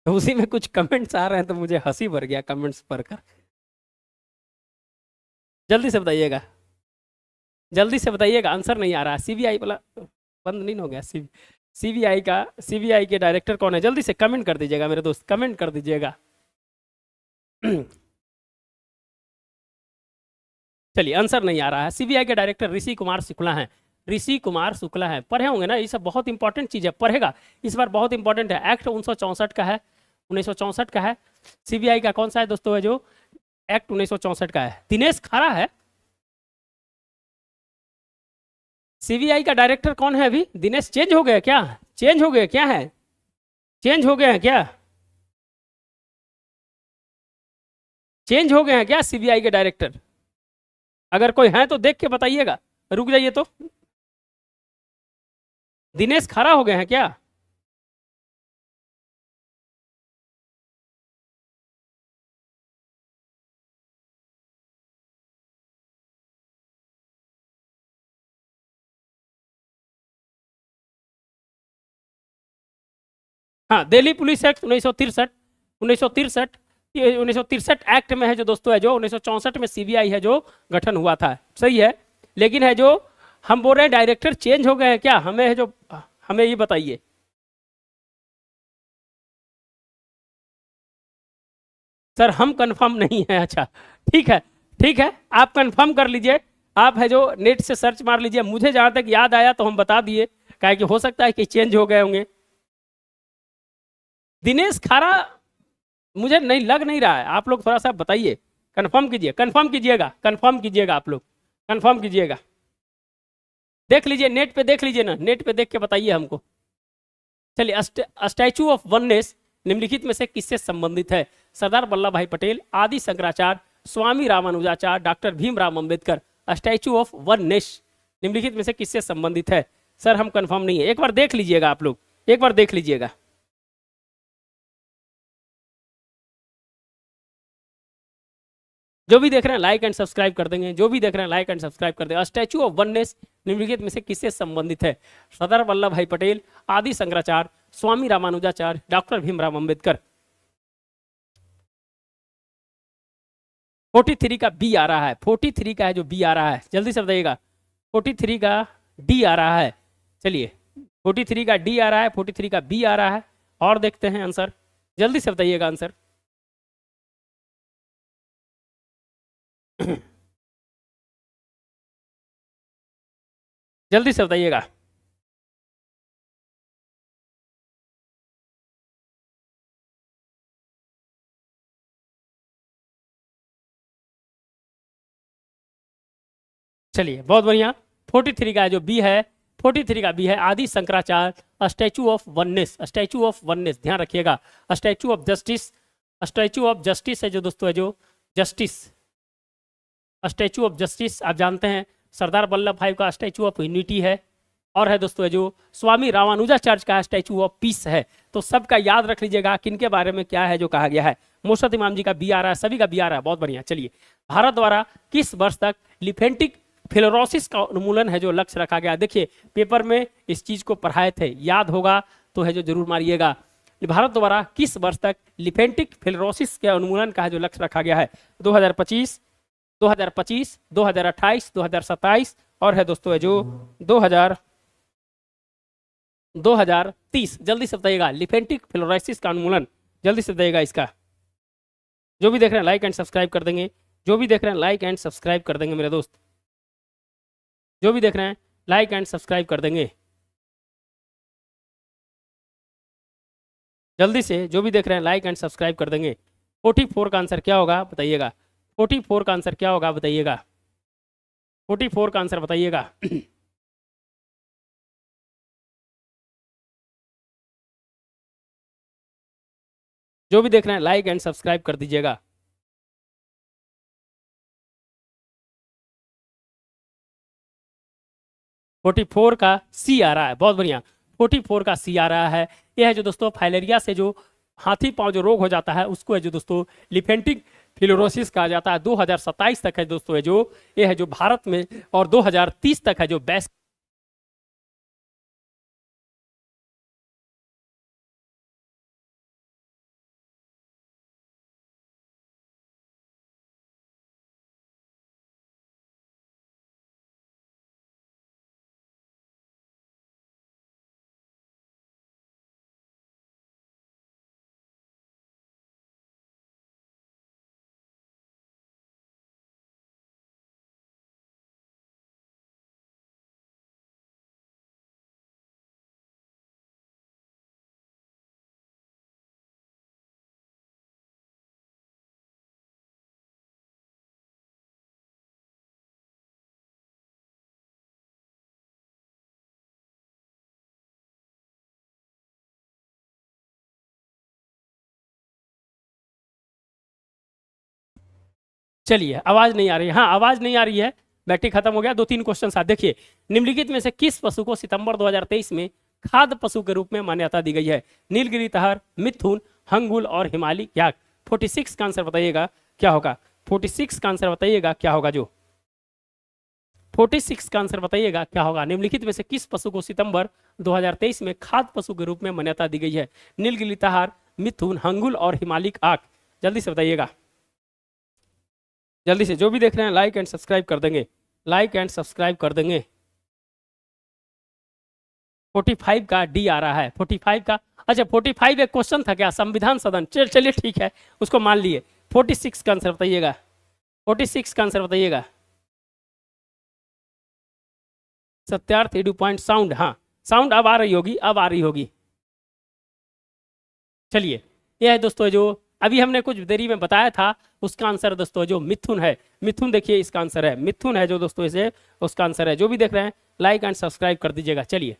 तो उसी में कुछ कमेंट्स आ रहे हैं तो मुझे हंसी भर गया कमेंट्स पढ़कर। जल्दी से बताइएगा, जल्दी से बताइएगा, आंसर नहीं आ रहा। सीबीआई वाला बंद नहीं हो गया? सीबीआई का, सीबीआई के डायरेक्टर कौन है? जल्दी से कमेंट कर दीजिएगा मेरे दोस्त, कमेंट कर दीजिएगा। चलिए, आंसर नहीं आ रहा है। सीबीआई के डायरेक्टर ऋषि कुमार शुक्ला हैं, ऋषि कुमार शुक्ला हैं। पढ़े होंगे ना, ये सब बहुत इंपॉर्टेंट चीज है, पढ़ेगा इस बार, बहुत इंपॉर्टेंट है। एक्ट 1964 का है, 1964 का है। सीबीआई का कौन सा है दोस्तों, है जो एक्ट 1964 का है? दिनेश खारा है। सीबीआई का डायरेक्टर कौन है अभी? दिनेश चेंज हो गया क्या? चेंज हो गया क्या है? चेंज हो गए हैं क्या? चेंज हो गए हैं क्या सीबीआई के डायरेक्टर? अगर कोई है तो देख के बताइएगा। रुक जाइए तो, दिनेश खरा हो गए हैं क्या? हाँ, दिल्ली पुलिस एक्ट 1963, 1963, ये 1963 एक्ट में है जो दोस्तों, है जो 1964 में सीबीआई है जो गठन हुआ था, सही है। लेकिन है जो हम बोल रहे हैं डायरेक्टर चेंज हो गए हैं क्या, हमें है जो, हमें ये बताइए। सर हम कंफर्म नहीं है। अच्छा, ठीक है, ठीक है, आप कंफर्म कर लीजिए। आप है जो नेट से सर्च मार लीजिए, मुझे जहां तक याद आया तो हम बता दिए, क्या कि हो सकता है कि चेंज हो गए होंगे। दिनेश खारा मुझे नहीं लग नहीं रहा है, आप लोग थोड़ा सा बताइए, कंफर्म कीजिए, कंफर्म कीजिएगा, कंफर्म कीजिएगा, आप लोग कंफर्म कीजिएगा। देख लीजिए, नेट पे देख लीजिए ना, नेट पे देख के बताइए हमको। चलिए, स्टैचू ऑफ वननेस निम्नलिखित में से किससे संबंधित है? Sardar Vallabh bhai Patel, Adi Shankaracharya, Swami Ramanujacharya, doctor Bhimrao Ambedkar. Statue of oneness निम्नलिखित में से किससे संबंधित है? सर हम कंफर्म नहीं है, एक बार देख लीजिएगा आप लोग, एक बार देख लीजिएगा। जो भी देख रहे हैं लाइक एंड सब्सक्राइब कर देंगे, जो भी देख रहे हैं लाइक एंड सब्सक्राइब कर देंगे। स्टैचू ऑफ वननेस निम्नलिखित में से किससे संबंधित है? सरदार वल्लभ भाई पटेल, आदि शंकराचार्य, स्वामी रामानुजाचार्य, डॉक्टर भीमराव अंबेडकर। 43 का बी आ रहा है, 43 का है जो बी आ रहा है, जल्दी से बताइएगा। 43 का डी आ रहा है। चलिए, 43 का डी आ रहा है, 43 का बी आ रहा है। और देखते हैं आंसर, जल्दी से बताइएगा आंसर। जल्दी से बताइएगा। चलिए बहुत बढ़िया। 43 का जो बी है, 43 का बी है आदि Shankaracharya statue of oneness, statue of oneness ध्यान रखिएगा। Statue of justice, statue of justice है जो दोस्तों है जो जस्टिस, स्टैचू ऑफ जस्टिस आप जानते हैं सरदार वल्लभ भाई का स्टैचू ऑफ यूनिटी है, और है दोस्तों है जो स्वामी रामानुजाचार्य का स्टैचू ऑफ पीस है। तो सबका याद रख लीजिएगा किनके बारे में क्या है जो कहा गया है। मोर्शद इमाम जी का बी आ रहा है, सभी का बी आ रहा है, बहुत बढ़िया। चलिए, भारत द्वारा किस वर्ष तक लिम्फेटिक फिलोरोसिस का उन्मूलन है जो लक्ष्य रखा गया। देखिए पेपर में इस चीज को पढ़ाए थे, याद होगा तो है जो जरूर मारिएगा। भारत द्वारा किस वर्ष तक लिम्फेटिक फिलोरोसिस के उन्मूलन का है जो लक्ष्य रखा गया है। 2025, 2025, 2028, 2027 और है दोस्तों है जो 2030। जल्दी से बताइएगा लिम्फेटिक फिलोरोसिस का उन्मूलन, जल्दी से बताइएगा इसका। जो भी देख रहे हैं लाइक एंड सब्सक्राइब कर देंगे, जो भी देख रहे हैं लाइक एंड सब्सक्राइब कर देंगे मेरे दोस्त, जो भी देख रहे हैं लाइक एंड सब्सक्राइब कर देंगे जल्दी से, जो भी देख रहे हैं लाइक एंड सब्सक्राइब कर देंगे। 44 का आंसर क्या होगा बताइएगा, 44 का आंसर क्या होगा बताइएगा, 44 का आंसर बताइएगा। जो भी देख रहे हैं लाइक एंड सब्सक्राइब कर दीजिएगा। 44 का सी आ रहा है, बहुत बढ़िया। 44 का सी आ रहा है। यह है जो दोस्तों फाइलेरिया से जो हाथी पांव जो रोग हो जाता है उसको है जो दोस्तों लिम्फेटिक फिलोरोसिस कहा जाता है। 2027 तक है दोस्तों है जो यह है जो भारत में, और 2030 तक है जो बेस्ट। चलिए आवाज नहीं आ रही है, हाँ आवाज नहीं आ रही है, बैटरी खत्म हो गया। 2-3 क्वेश्चन साथ देखिए। निम्नलिखित में से किस पशु को सितंबर 2023 में खाद्य पशु के रूप में मान्यता दी गई है। नीलगिरी तहर, मिथुन, हंगुल और हिमालय याक। 46 का आंसर बताइएगा क्या होगा, 46 का आंसर बताइएगा क्या होगा, जो 46 का आंसर बताइएगा क्या होगा। निम्नलिखित में से किस पशु को सितंबर 2023 में खाद्य पशु के रूप में मान्यता दी गई है। नीलगिरी तहार, मिथुन, हंगुल और हिमालय आक। जल्दी से बताइएगा, जल्दी से, जो भी देख रहे हैं लाइक एंड सब्सक्राइब कर देंगे, लाइक एंड सब्सक्राइब कर देंगे। 45 का डी आ रहा है, 45 का, अच्छा 45 एक क्वेश्चन था क्या, संविधान सदन, चलिए ठीक है उसको मान लिए। 46 का आंसर बताइएगा, 46 का आंसर बताइएगा। सत्यार्थ एडू पॉइंट साउंड, हाँ साउंड अब आ रही होगी, अब आ रही होगी। चलिए यह है दोस्तों जो अभी हमने कुछ देरी में बताया था, उसका आंसर दोस्तों जो मिथुन है। मिथुन देखिए इसका आंसर है, मिथुन है जो दोस्तों इसे उसका आंसर है। जो भी देख रहे हैं लाइक एंड सब्सक्राइब कर दीजिएगा। चलिए,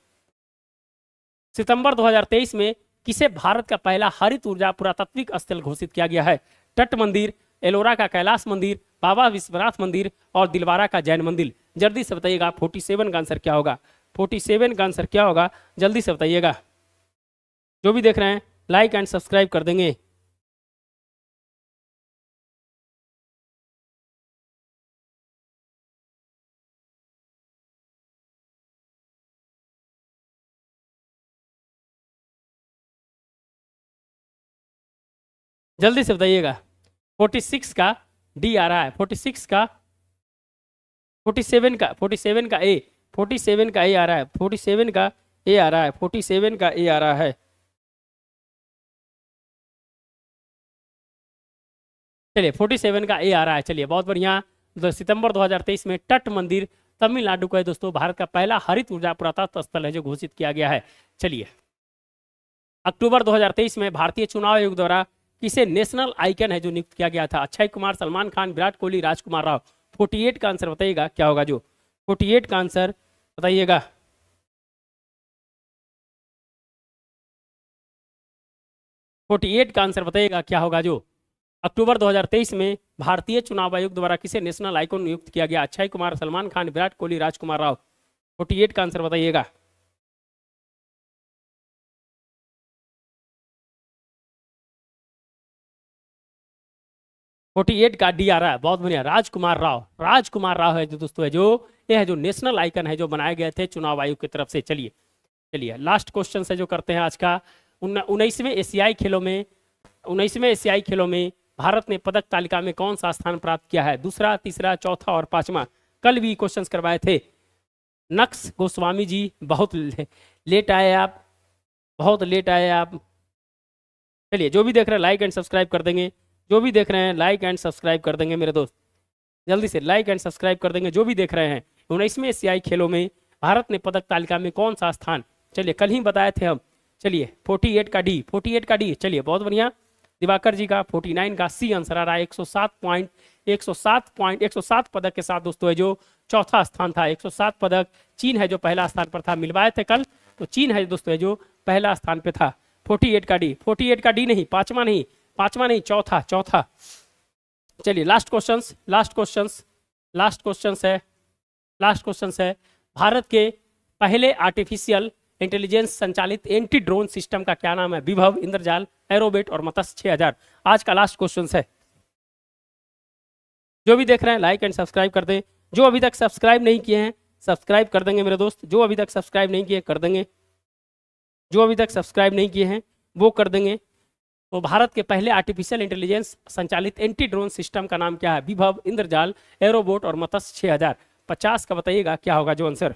सितंबर 2023 में किसे भारत का पहला हरित ऊर्जा पुरातात्विक स्थल घोषित किया गया है। तट मंदिर, एलोरा का कैलाश मंदिर, बाबा विश्वनाथ मंदिर और दिलवारा का जैन मंदिर। जल्दी से बताइएगा 47 का आंसर क्या होगा, 47 का आंसर क्या होगा, जल्दी से बताइएगा। जो भी देख रहे हैं लाइक एंड सब्सक्राइब कर देंगे। जल्दी से बताइएगा। 46 का डी आ रहा है, 46 का, 47 का, 47 का ए, 47 का ए आ रहा है, 47 का ए आ रहा है, 47 का ए आ रहा है। चलिए 47 का ए आ रहा है। चलिए बहुत बढ़िया। सितंबर 2023 में तट मंदिर तमिलनाडु को है दोस्तों भारत का पहला हरित ऊर्जा पुरातत्व स्थल है जो घोषित किया गया है। चलिए, अक्टूबर 2023 में भारतीय चुनाव आयोग द्वारा किसे नेशनल आइकन है जो नियुक्त किया गया था। अक्षय कुमार, सलमान खान, विराट कोहली, राजकुमार राव। 48 का आंसर बताइएगा क्या होगा, जो 48 का आंसर बताइएगा। फोर्टी एट का आंसर बताइएगा क्या होगा। जो अक्टूबर 2023 में भारतीय चुनाव आयोग द्वारा किसे नेशनल आइकॉन नियुक्त किया गया? अक्षय कुमार, सलमान खान, विराट कोहली, राजकुमार राव। 48 का आंसर बताइएगा। 48 का डी आ रहा है, बहुत बढ़िया, राजकुमार राव। राजकुमार राव है जो दोस्तों है जो ये है जो नेशनल आइकन है जो बनाए गए थे चुनाव आयोग की तरफ से। चलिए चलिए लास्ट क्वेश्चन से जो करते हैं आज का। 19वें एशियाई खेलों में 19वें एशियाई खेलों में भारत ने पदक तालिका में कौन सा स्थान प्राप्त किया है? दूसरा, तीसरा, चौथा और पांचवा। कल भी क्वेश्चंस करवाए थे। नक्स गोस्वामी जी बहुत लेट आए आप, बहुत लेट आए आप। चलिए जो भी देख रहे हैं लाइक एंड सब्सक्राइब कर देंगे, जो भी देख रहे हैं लाइक एंड सब्सक्राइब कर देंगे मेरे दोस्त, जल्दी से लाइक एंड सब्सक्राइब कर देंगे जो भी देख रहे हैं। 19वें एशियाई खेलों में भारत ने पदक तालिका में कौन सा स्थान, चलिए कल ही बताए थे हम। चलिए 48 का डी, 48 का डी, चलिए बहुत बढ़िया। दिवाकर जी का 49 का सी आंसर आ रहा है। 107 पदक के साथ दोस्तों है जो चौथा स्थान था। 107 पदक। चीन है जो पहला स्थान पर था, मिलवाए थे कल, तो चीन है दोस्तों है जो पहला स्थान पे था। 48 का डी, 48 का डी नहीं, पांचवा नहीं, पांचवा नहीं, चौथा, चौथा। चलिए last questions, last questions, last questions है, लास्ट क्वेश्चंस है। भारत के पहले आर्टिफिशियल इंटेलिजेंस संचालित एंटी ड्रोन सिस्टम का क्या नाम है? विभव, इंद्रजाल, एरोबेट और मत्स्य 6000। आज का लास्ट क्वेश्चन है। जो भी देख रहे हैं लाइक एंड सब्सक्राइब कर दें, जो अभी तक सब्सक्राइब नहीं किए हैं सब्सक्राइब कर देंगे मेरे दोस्त, जो अभी तक सब्सक्राइब नहीं किए कर देंगे, जो अभी तक सब्सक्राइब नहीं किए हैं वो कर देंगे। तो भारत के पहले आर्टिफिशियल इंटेलिजेंस संचालित एंटी ड्रोन सिस्टम का नाम क्या है? विभव, इंद्रजाल, एरोबोट और मत्स्य 6000। 50 का बताइएगा क्या होगा जो आंसर।